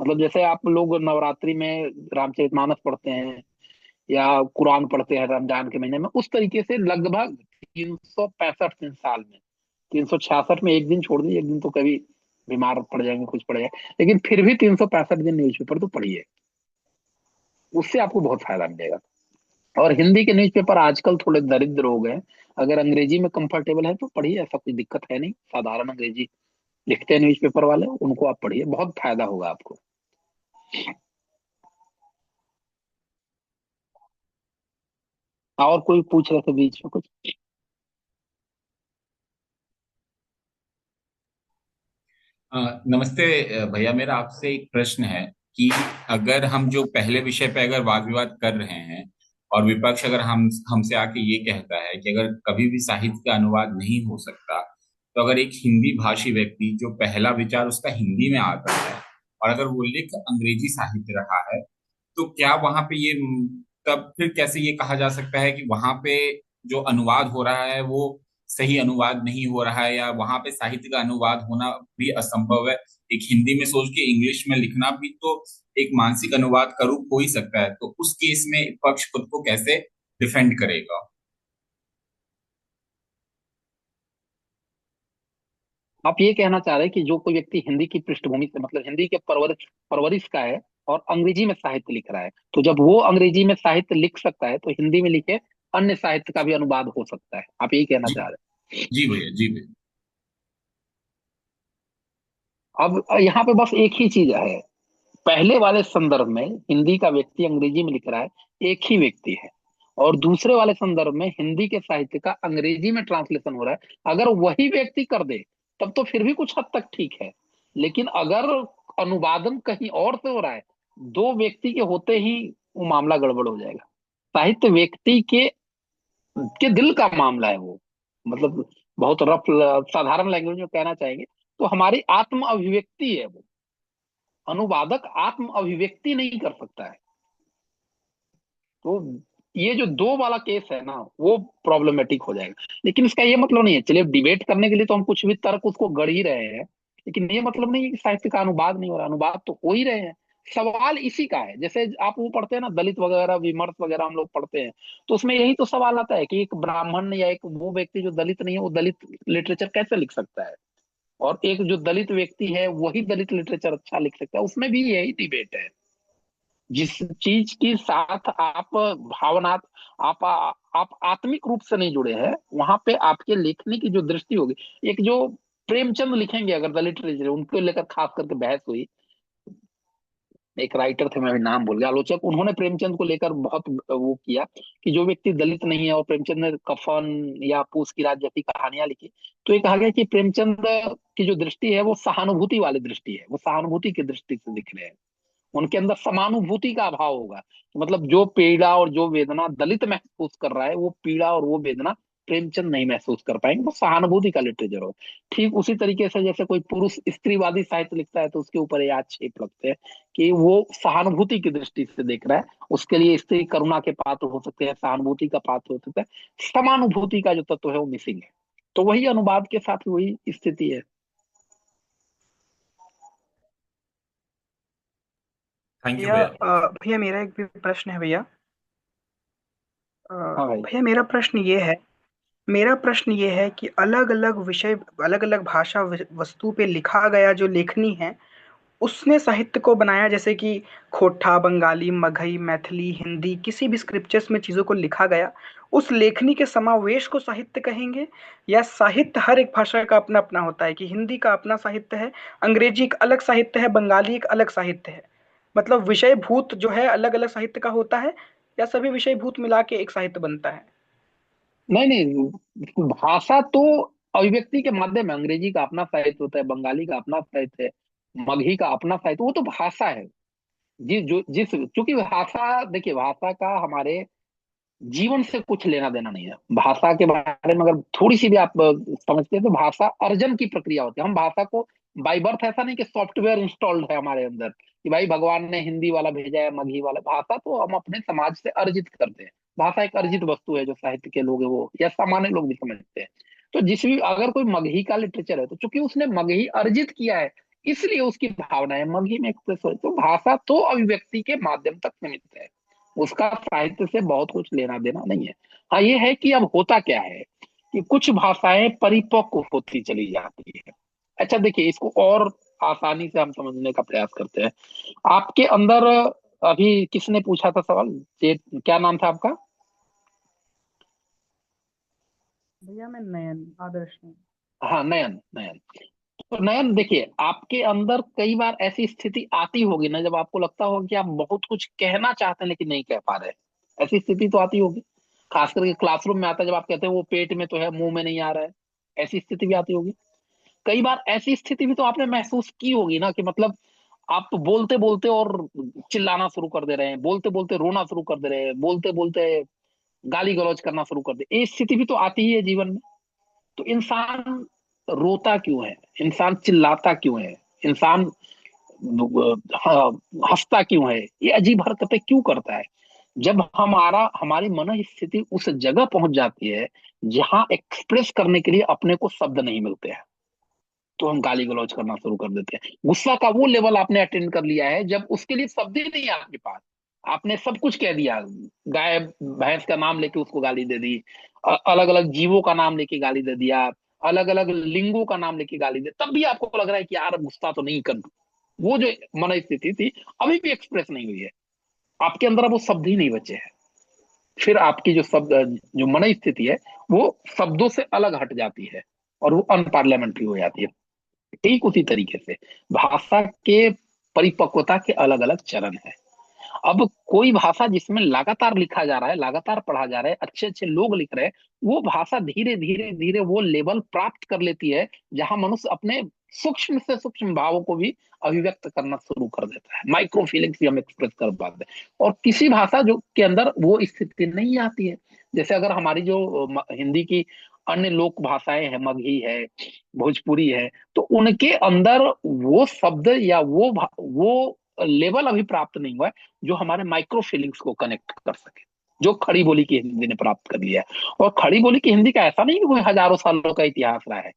मतलब जैसे आप लोग नवरात्रि में रामचरितमानस पढ़ते हैं या कुरान पढ़ते हैं रमजान के महीने में, उस तरीके से लगभग 365 दिन साल में, 366 में एक दिन छोड़ दीजिए, एक दिन तो कभी बीमार पड़ जाएंगे, कुछ पड़ जाए, लेकिन फिर भी 365 दिन न्यूज़पेपर तो पढ़िए। उससे आपको बहुत फायदा मिलेगा। और हिंदी के न्यूज़पेपर आजकल थोड़े दरिद्र हो गए। अगर अंग्रेजी में कंफर्टेबल है तो पढ़िए, ऐसा कोई दिक्कत है नहीं। साधारण अंग्रेजी लिखते हैं न्यूज़पेपर वाले, उनको आप पढ़िए, बहुत फायदा होगा आपको। और कोई पूछ रहे थे बीच में कुछ? नमस्ते भैया, मेरा आपसे एक प्रश्न है कि अगर हम जो पहले विषय पे अगर वाद विवाद कर रहे हैं और विपक्ष अगर हमसे आके ये कहता है कि अगर कभी भी साहित्य का अनुवाद नहीं हो सकता, तो अगर एक हिंदी भाषी व्यक्ति जो पहला विचार उसका हिंदी में आता है और अगर वो लिख अंग्रेजी साहित्य रहा है, तो क्या वहां पे ये तब फिर कैसे ये कहा जा सकता है कि वहां पे जो अनुवाद हो रहा है वो सही अनुवाद नहीं हो रहा है, या वहां पे साहित्य का अनुवाद होना भी असंभव है? एक हिंदी में सोच के इंग्लिश में लिखना भी तो एक मानसिक अनुवाद का रूप हो ही सकता है। तो उस केस में पक्ष खुद को कैसे डिफेंड करेगा? आप ये कहना चाह रहे हैं कि जो कोई व्यक्ति हिंदी की पृष्ठभूमि से, मतलब हिंदी के परवरिश परवरिश का है और अंग्रेजी में साहित्य लिख रहा है, तो जब वो अंग्रेजी में साहित्य लिख सकता है तो हिंदी में लिखे अन्य साहित्य का भी अनुवाद हो सकता है, आप यही कहना जी चाह रहे जी भैया, जी भैया। हैं। अब यहाँ पे बस एक ही चीज है, पहले वाले संदर्भ में हिंदी का व्यक्ति अंग्रेजी में लिख रहा है, एक ही व्यक्ति है। और दूसरे वाले संदर्भ में हिंदी के साहित्य का अंग्रेजी में ट्रांसलेशन हो रहा है। अगर वही व्यक्ति कर दे तब तो फिर भी कुछ हद तक ठीक है। लेकिन अगर अनुवादन कहीं और से हो रहा है, दो व्यक्ति के होते ही वो मामला गड़बड़ हो जाएगा। साहित्य व्यक्ति के दिल का मामला है वो। मतलब बहुत रफ साधारण लैंग्वेज में कहना चाहेंगे तो हमारी आत्म अभिव्यक्ति है वो। अनुवादक आत्म अभिव्यक्ति नहीं कर सकता है। तो ये जो दो वाला केस है ना, वो प्रॉब्लमेटिक हो जाएगा। लेकिन इसका ये मतलब नहीं है, चलिए डिबेट करने के लिए तो हम कुछ भी तर्क उसको गढ़ ही रहे हैं, लेकिन ये मतलब नहीं है कि साहित्य का अनुवाद नहीं हो रहा। अनुवाद तो हो ही रहे हैं। सवाल इसी का है, जैसे आप वो पढ़ते हैं ना दलित वगैरह विमर्श वगैरह हम लोग पढ़ते हैं, तो उसमें यही तो सवाल आता है कि एक ब्राह्मण या एक वो व्यक्ति जो दलित नहीं है वो दलित लिटरेचर कैसे लिख सकता है, और एक जो दलित व्यक्ति है वही दलित लिटरेचर अच्छा लिख सकता है। उसमें भी यही डिबेट है। जिस चीज के साथ आप भावना आप आत्मिक रूप से नहीं जुड़े हैं, वहां पे आपके लिखने की जो दृष्टि होगी, एक जो प्रेमचंद लिखेंगे अगर द लिटरेचर, उनको लेकर खास करके बहस हुई। एक राइटर थे, मैं अभी नाम भूल गया, आलोचक, उन्होंने प्रेमचंद को लेकर बहुत वो किया कि जो व्यक्ति दलित नहीं है, और प्रेमचंद ने कफन या पूस की रात जैसी कहानियां लिखी, तो ये कहा गया कि प्रेमचंद की जो दृष्टि है वो सहानुभूति वाली दृष्टि है, वो सहानुभूति की दृष्टि से दिख रहे हैं, उनके अंदर समानुभूति का अभाव होगा। मतलब जो पीड़ा और जो वेदना दलित महसूस कर रहा है, वो पीड़ा और वो वेदना प्रेमचंद नहीं महसूस कर पाएंगे, वो सहानुभूति का लिटरेचर हो। ठीक उसी तरीके से जैसे कोई पुरुष स्त्रीवादी साहित्य लिखता है तो उसके ऊपर ये आक्षेप लगते हैं कि वो सहानुभूति की दृष्टि से देख रहा है, उसके लिए स्त्री करुणा के पात्र हो सकते हैं, सहानुभूति का पात्र हो सकता है, समानुभूति का जो तत्व है वो मिसिंग है। तो वही अनुवाद के साथ वही स्थिति है। थैंक यू भैया भैया। भैया मेरा एक भी प्रश्न है भैया। हाँ भाई। भैया मेरा प्रश्न ये है कि अलग अलग विषय, अलग अलग भाषा वस्तु पे लिखा गया जो लेखनी है, उसने साहित्य को बनाया। जैसे कि खोटा, बंगाली, मगही, मैथिली, हिंदी, किसी भी स्क्रिप्चर्स में चीजों को लिखा गया, उस लेखनी के समावेश को साहित्य कहेंगे? या साहित्य हर एक भाषा का अपना अपना होता है कि हिंदी का अपना साहित्य है, अंग्रेजी एक अलग साहित्य है, बंगाली एक अलग साहित्य है? मतलब विषय भूत जो है अलग अलग साहित्य का होता है, या सभी विषय भूत मिला के एक साहित्य बनता है? नहीं नहीं, भाषा तो अभिव्यक्ति के माध्यम है। अंग्रेजी का अपना साहित्य होता है, बंगाली का अपना साहित्य है, मगही का अपना साहित्य, वो तो भाषा है। जिस क्योंकि भाषा, देखिए भाषा का हमारे जीवन से कुछ लेना देना नहीं है। भाषा के बारे में अगर थोड़ी सी भी आप समझते हैं तो भाषा अर्जन की प्रक्रिया होती है। हम भाषा को बाय बर्थ, ऐसा नहीं कि सॉफ्टवेयर इंस्टॉल्ड है हमारे अंदर कि भाई भगवान ने हिंदी वाला भेजा है, मगही वाला। भाषा तो हम अपने समाज से अर्जित करते हैं। भाषा एक अर्जित वस्तु है, जो साहित्य के लोग है वो या सामान्य लोग भी समझते हैं। तो जिस भी, अगर कोई मगही का लिटरेचर है तो चूंकि उसने मगही अर्जित किया है, इसलिए उसकी भावना है मगही में एक्सप्रेस हो। तो भाषा तो अभिव्यक्ति के माध्यम तक सीमित है, उसका साहित्य से बहुत कुछ लेना देना नहीं है। हाँ ये है कि अब होता क्या है कि कुछ भाषाएं परिपक्व होती चली जाती है। अच्छा देखिए, इसको और आसानी से हम समझने का प्रयास करते हैं। आपके अंदर अभी किसने पूछा था सवाल, ये क्या नाम था आपका? भैया मैं नयन, आदर्श नयन। हाँ नयन, नयन। तो नयन देखिए, आपके अंदर कई बार ऐसी स्थिति आती होगी ना, जब आपको लगता होगा कि आप बहुत कुछ कहना चाहते हैं लेकिन नहीं कह पा रहे। ऐसी स्थिति तो आती होगी, खास करके क्लासरूम में आता है, जब आप कहते हैं वो पेट में तो है मुंह में नहीं आ रहा है। ऐसी स्थिति भी आती होगी। कई बार ऐसी स्थिति भी तो आपने महसूस की होगी ना, कि मतलब आप बोलते बोलते और चिल्लाना शुरू कर दे रहे हैं, बोलते बोलते रोना शुरू कर दे रहे हैं, बोलते बोलते गाली गलौज करना शुरू कर दे। ये स्थिति भी तो आती ही है जीवन में। तो इंसान रोता क्यों है, इंसान चिल्लाता क्यों है, इंसान हंसता क्यों है, ये अजीब हरकतें क्यों करता है? जब हमारी मन स्थिति उस जगह पहुंच जाती है जहां एक्सप्रेस करने के लिए अपने को शब्द नहीं मिलते हैं, तो हम गाली गलौज करना शुरू कर देते हैं। गुस्सा का वो लेवल आपने अटेंड कर लिया है जब उसके लिए शब्द ही नहीं है आपके पास। आपने सब कुछ कह दिया, गाय भैंस का नाम लेके उसको गाली दे दी, अलग अलग जीवों का नाम लेके गाली दे दिया, अलग अलग लिंगों का नाम लेके गाली दे, तब भी आपको लग रहा है कि यार गुस्सा तो नहीं कर। वो जो मन स्थिति थी अभी भी एक्सप्रेस नहीं हुई है आपके अंदर, अब वो शब्द ही नहीं बचे हैं। फिर आपकी जो मन स्थिति है वो शब्दों से अलग हट जाती है और वो अनपार्लियामेंट्री हो जाती है। ठीक उसी तरीके से भाषा के परिपक्वता के अलग अलग चरण है। अब कोई भाषा जिसमें लगातार लिखा जा रहा है, लगातार पढ़ा जा रहा है, अच्छे अच्छे लोग लिख रहे हैं, वो भाषा धीरे धीरे धीरे वो लेवल प्राप्त कर लेती है जहां मनुष्य अपने सूक्ष्म से सूक्ष्म भावों को भी अभिव्यक्त करना शुरू कर देता है, माइक्रो फीलिंग्स भी हम एक्सप्रेस कर पाते हैं। और किसी भाषा जो के अंदर वो स्थिति नहीं आती है। जैसे अगर हमारी जो हिंदी की अन्य लोक भाषाएं हैं, मगही है, भोजपुरी है, तो उनके अंदर वो शब्द या वो लेवल अभी प्राप्त नहीं हुआ है जो हमारे माइक्रो फीलिंग्स को कनेक्ट कर सके, जो खड़ी बोली की हिंदी ने प्राप्त कर लिया है। और खड़ी बोली की हिंदी का ऐसा नहीं कि कोई हजारों सालों का इतिहास रहा है।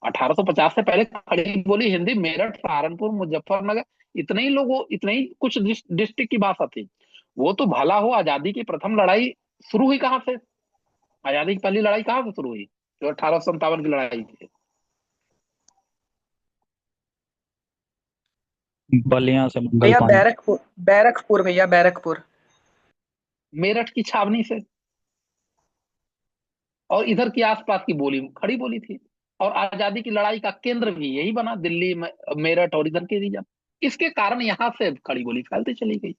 1850 से पहले खड़ी बोली हिंदी मेरठ, सहारनपुर, मुजफ्फरनगर, इतने ही कुछ डिस्ट्रिक्ट की भाषा थी। वो तो भला हो, आजादी की प्रथम लड़ाई शुरू हुई कहाँ से? आजादी की पहली लड़ाई कहाँ से शुरू हुई? जो 1857 की लड़ाई थी। बलिया से मंगल भैया पांडे। बैरकपुर भैया, बैरकपुर। मेरठ की छावनी से। और इधर की आसपास की बोली खड़ी बोली थी। और आजादी की लड़ाई का केंद्र भी यही बना, दिल्ली में मेरठ और इधर के रीजन। इसके कारण यहाँ से खड़ी बोली फैलती चली गई।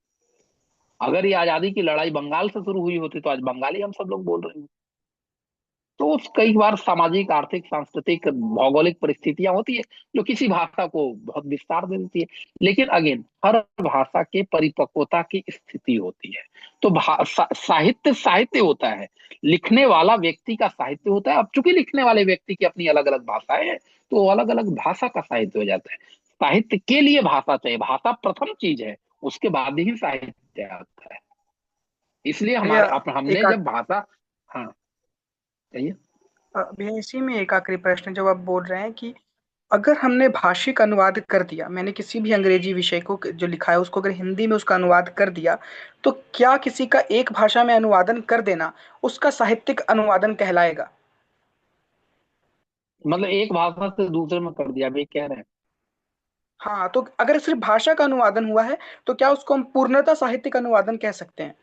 अगर ये आजादी की लड़ाई बंगाल से शुरू हुई होती तो आज बंगाली हम सब लोग बोल रहे हैं। तो कई बार सामाजिक, आर्थिक, सांस्कृतिक, भौगोलिक परिस्थितियां होती है जो किसी भाषा को बहुत विस्तार दे देती है। लेकिन अगेन, हर भाषा के परिपक्वता की स्थिति होती है। तो साहित्य साहित्य होता है, लिखने वाला व्यक्ति का साहित्य होता है। अब चूंकि लिखने वाले व्यक्ति की अपनी अलग अलग भाषाएं हैं, तो अलग अलग भाषा का साहित्य हो जाता है। साहित्य के लिए भाषा चाहिए, भाषा प्रथम चीज है, उसके बाद ही साहित्य आता है। इसलिए भैया हमने एक जब भाषा, हाँ कहिए। भैया इसी में एक आखिरी प्रश्न, जब आप बोल रहे हैं कि अगर हमने भाषिक अनुवाद कर दिया, मैंने किसी भी अंग्रेजी विषय को जो लिखा है उसको अगर हिंदी में उसका अनुवाद कर दिया, तो क्या किसी का एक भाषा में अनुवादन कर देना उसका साहित्यिक अनुवादन कहलाएगा? मतलब एक भाषा से दूसरे में कर दिया, वे कह रहे हैं। हाँ, तो अगर सिर्फ भाषा का अनुवादन हुआ है तो क्या उसको हम पूर्णतः साहित्यिक अनुवादन कह सकते हैं?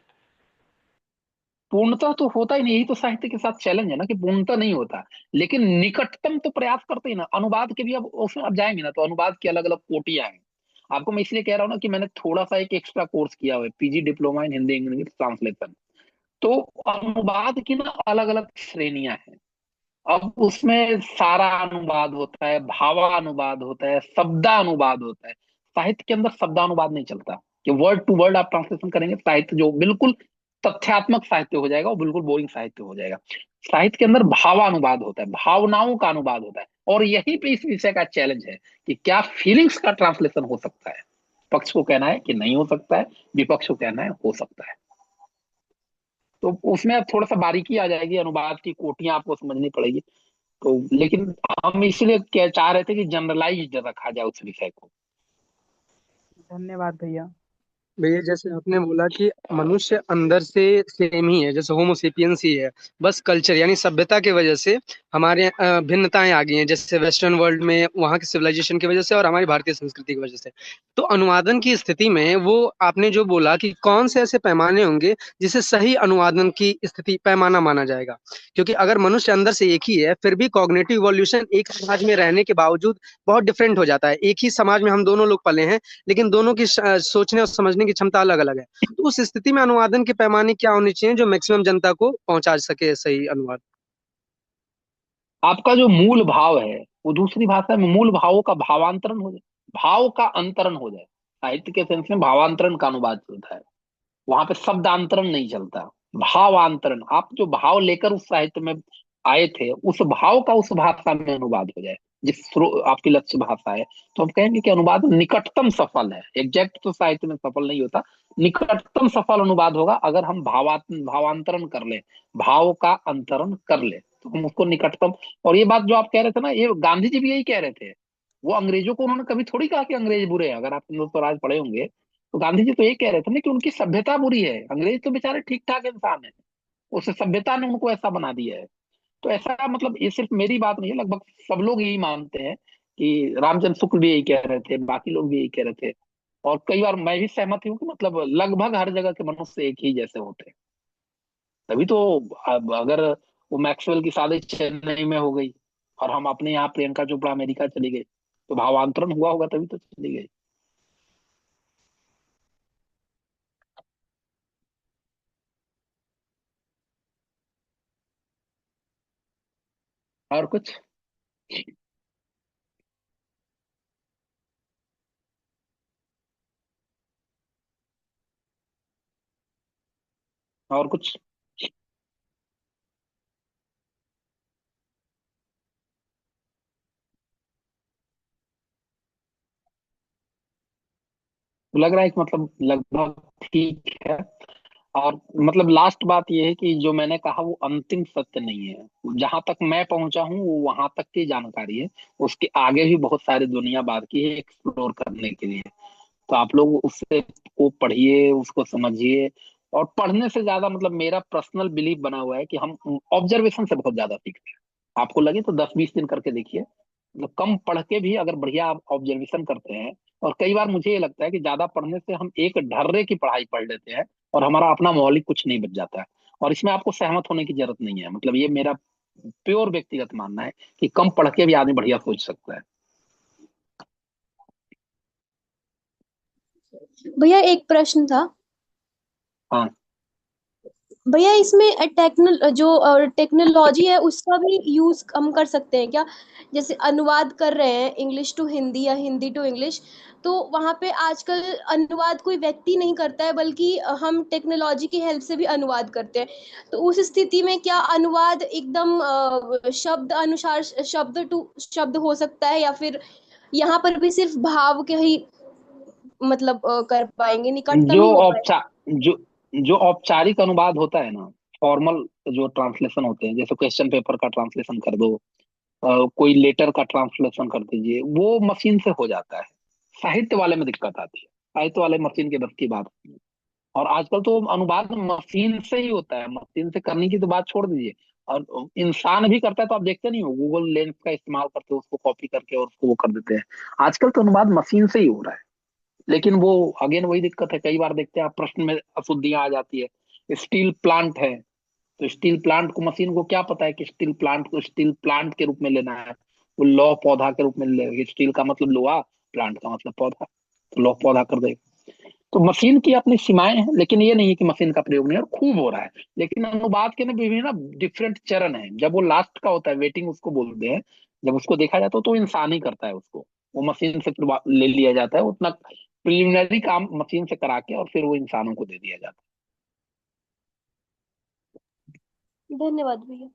पूर्णता तो होता ही नहीं, यही तो साहित्य के साथ चैलेंज है ना, कि पूर्णता नहीं होता। लेकिन निकटतम तो प्रयास करते ही ना। अनुवाद के भी अब उसमें अब जाएंगे ना, तो अनुवाद की अलग अलग कोटियां हैं। आपको मैं इसलिए कह रहा हूँ ना कि मैंने थोड़ा सा एक एक्स्ट्रा कोर्स किया हुआ है, PG diploma in Hindi English translation. तो अनुवाद की ना अलग अलग श्रेणियां हैं। अब उसमें सारा अनुवाद होता है, भावानुवाद होता है, शब्दानुवाद होता है। साहित्य के अंदर शब्दानुवाद नहीं चलता कि वर्ड टू वर्ड आप ट्रांसलेशन करेंगे। साहित्य जो बिल्कुल तथ्यात्मक साहित्य हो जाएगा, वो बिल्कुल बोरिंग साहित्य हो जाएगा। साहित्य के अंदर भावानुवाद होता है, भावनाओं का अनुवाद होता है। और यहीं पे इस विषय का चैलेंज है कि क्या फीलिंग्स का ट्रांसलेशन हो सकता है। पक्ष को कहना है कि नहीं हो सकता है, विपक्ष को कहना है हो सकता है। तो उसमें अब थोड़ा सा बारीकी आ जाएगी, अनुवाद की कोटियां आपको समझनी पड़ेगी। तो लेकिन हम इसलिए क्या चाह रहे थे कि जनरलाइज्ड रखा जाए उस विषय को। धन्यवाद भैया। भैया जैसे आपने बोला कि मनुष्य अंदर से सेम ही है, जैसे होमोसेपियंस ही है, बस कल्चर यानी सभ्यता की वजह से हमारे भिन्नताएं आ गई हैं, जैसे वेस्टर्न वर्ल्ड में वहाँ के सिविलाइजेशन की वजह से और हमारी भारतीय संस्कृति की वजह से। तो अनुवादन की स्थिति में वो आपने जो बोला कि कौन से ऐसे पैमाने होंगे जिसे सही अनुवादन की स्थिति पैमाना माना जाएगा, क्योंकि अगर मनुष्य अंदर से एक ही है फिर भी कॉग्निटिव इवोल्यूशन एक समाज में रहने के बावजूद बहुत डिफरेंट हो जाता है। एक ही समाज में हम दोनों लोग पले हैं लेकिन दोनों की सोचने और समझने की क्षमता अलग अलग है। तो उस स्थिति में अनुवादन के पैमाने क्या होने चाहिए जो मैक्सिमम जनता को पहुंचा सके सही अनुवाद? आपका जो मूल भाव है वो दूसरी भाषा में मूल भावों का भावांतरण हो जाए, भाव का अंतरण हो जाए। साहित्य के सेंस में भावांतरण का अनुवाद चलता है, वहां पे शब्दांतरण नहीं चलता, भावांतरण। आप जो भाव लेकर उस साहित्य में आए थे, उस भाव का उस भाषा में अनुवाद हो जाए, आपकी लक्ष्य भाषा है। तो हम कहेंगे कि अनुवाद निकटतम सफल है। एग्जैक्ट तो साहित्य में सफल नहीं होता, निकटतम सफल अनुवाद होगा अगर हम भावांतरण कर ले, भाव का अंतरण कर ले, तो हम उसको निकटतम। और ये बात जो आप कह रहे थे ना, ये गांधी जी भी यही कह रहे थे। वो अंग्रेजों को उन्होंने कभी थोड़ी कहा कि अंग्रेज बुरे हैं। अगर आप हिंदुत्व राज पढ़े होंगे तो गांधी जी तो ये कह रहे थे ना कि उनकी सभ्यता बुरी है, अंग्रेज तो बेचारे ठीक ठाक इंसान है, उस सभ्यता ने उनको ऐसा बना दिया है। तो ऐसा मतलब ये सिर्फ मेरी बात नहीं है, लगभग सब लोग यही मानते हैं कि रामचंद्र शुक्ल भी यही कह रहे थे, बाकी लोग भी यही कह रहे थे। और कई बार मैं भी सहमत हूँ कि मतलब लगभग हर जगह के मनुष्य एक ही जैसे होते हैं। तभी तो अब अगर वो मैक्सवेल की शादी चेन्नई में हो गई और हम अपने यहाँ प्रियंका चोपड़ा अमेरिका चली गई, तो भावांतरण हुआ होगा तभी तो चली गई। और कुछ? और कुछ? तो लग रहा है कि मतलब लगभग ठीक है। और मतलब लास्ट बात यह है कि जो मैंने कहा वो अंतिम सत्य नहीं है। जहां तक मैं पहुंचा हूँ वो वहां तक की जानकारी है। उसके आगे भी बहुत सारी दुनिया बाकी है एक्सप्लोर करने के लिए। तो आप लोग उससे को पढ़िए, उसको समझिए। और पढ़ने से ज्यादा मतलब मेरा पर्सनल बिलीफ बना हुआ है कि हम ऑब्जर्वेशन से बहुत ज्यादा सीखते हैं। आपको लगे तो 10-20 दिन करके देखिए, मतलब कम पढ़ के भी अगर बढ़िया आप ऑब्जर्वेशन करते हैं। और कई बार मुझे ये लगता है कि ज्यादा पढ़ने से हम एक ढर्रे की पढ़ाई पढ़ लेते हैं और हमारा अपना मौलिक कुछ नहीं बच जाता है। और इसमें आपको सहमत होने की जरूरत नहीं है, मतलब ये मेरा प्योर व्यक्तिगत मानना है कि कम पढ़ के भी आदमी बढ़िया सोच सकता है। भैया एक प्रश्न था। हाँ, भैया इसमें टेक्नोलॉजी है उसका भी यूज हम कर सकते हैं क्या? जैसे अनुवाद कर रहे हैं इंग्लिश टू हिंदी या हिंदी टू इंग्लिश, तो वहां पे आजकल अनुवाद कोई व्यक्ति नहीं करता है बल्कि हम टेक्नोलॉजी की हेल्प से भी अनुवाद करते हैं। तो उस स्थिति में क्या अनुवाद एकदम शब्द अनुसार शब्द टू शब्द हो सकता है, या फिर यहाँ पर भी सिर्फ भाव के ही मतलब कर पाएंगे, निकटतम जो ही हो पाएगा? औपचार जो जो औपचारिक अनुवाद होता है ना, फॉर्मल जो ट्रांसलेशन होते हैं, जैसे क्वेश्चन पेपर का ट्रांसलेशन कर दो, कोई लेटर का ट्रांसलेशन कर दीजिए, वो मशीन से हो जाता है। साहित्य वाले में दिक्कत आती है, साहित्य वाले मशीन के बस की बात नहीं है। और आजकल तो अनुवाद मशीन से ही होता है, मशीन से करने की तो बात छोड़ दीजिए, और इंसान भी करता है तो आप देखते नहीं हो, गूगल लेंस का इस्तेमाल करके उसको कॉपी करके और उसको वो कर देते हैं। आजकल तो अनुवाद मशीन से ही हो रहा है। लेकिन वो अगेन वही दिक्कत है, कई बार देखते हैं आप प्रश्न में अशुद्धियां आ जाती है। स्टील प्लांट है, तो स्टील प्लांट को मशीन को क्या पता है कि स्टील प्लांट को स्टील प्लांट के रूप में लेना है, वो लौह पौधा के रूप में ले, स्टील का मतलब लोहा, प्लांट का मतलब पौधा, तो लौह पौधा कर देगा। तो मशीन की अपनी सीमाएं हैं, लेकिन ये नहीं है कि मशीन का प्रयोग नहीं है, और खूब हो रहा है। लेकिन अनुवाद के ना विभिन्न डिफरेंट चरण है, जब वो लास्ट का होता है, वेटिंग उसको बोलते हैं, जब उसको देखा जाता है तो इंसान ही करता है उसको, वो मशीन से फिर ले लिया जाता है, उतना प्रिलिमिनरी काम मशीन से करा के और फिर वो इंसानों को दे दिया जाता धन्यवाद भैया। है।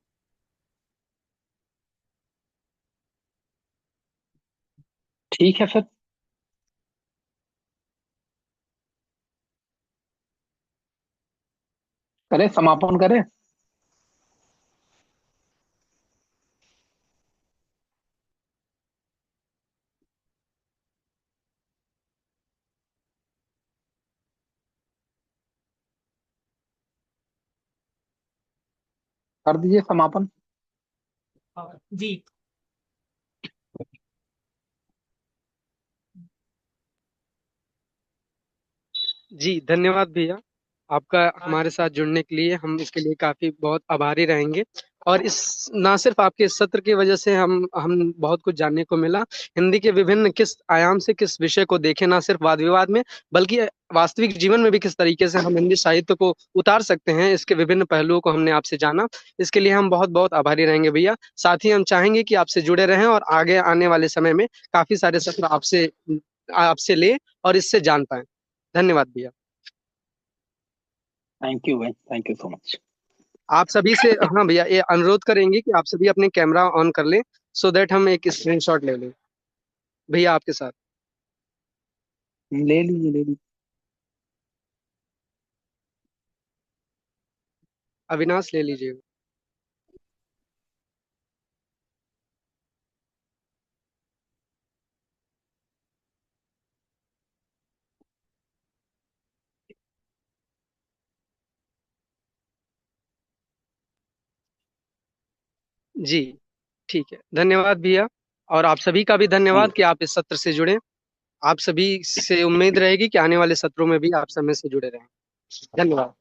ठीक है फिर, करें समापन करें। कर दीजिए समापन। जी। जी धन्यवाद भैया, आपका हमारे साथ जुड़ने के लिए हम इसके लिए काफी बहुत आभारी रहेंगे। और इस ना सिर्फ आपके इस सत्र की वजह से हम बहुत कुछ जानने को मिला, हिंदी के विभिन्न किस आयाम से किस विषय को देखें, ना सिर्फ वाद विवाद में बल्कि वास्तविक जीवन में भी किस तरीके से हम हिंदी साहित्य को उतार सकते हैं, इसके विभिन्न पहलुओं को हमने आपसे जाना। इसके लिए हम बहुत बहुत आभारी रहेंगे भैया। साथ ही हम चाहेंगे कि आपसे जुड़े रहें और आगे आने वाले समय में काफी सारे सत्र आपसे आपसे ले और इससे जान पाए। धन्यवाद भैया। थैंक यू भाई, थैंक यू सो मच। आप सभी से हाँ भैया ये अनुरोध करेंगे कि आप सभी अपने कैमरा ऑन कर लें, सो दैट हम एक स्क्रीनशॉट ले लें। भैया आपके साथ। ले लीजिए, ले लीजिए। अविनाश ले लीजिए। जी ठीक है, धन्यवाद भैया। और आप सभी का भी धन्यवाद कि आप इस सत्र से जुड़े। आप सभी से उम्मीद रहेगी कि आने वाले सत्रों में भी आप समय से जुड़े रहें। धन्यवाद।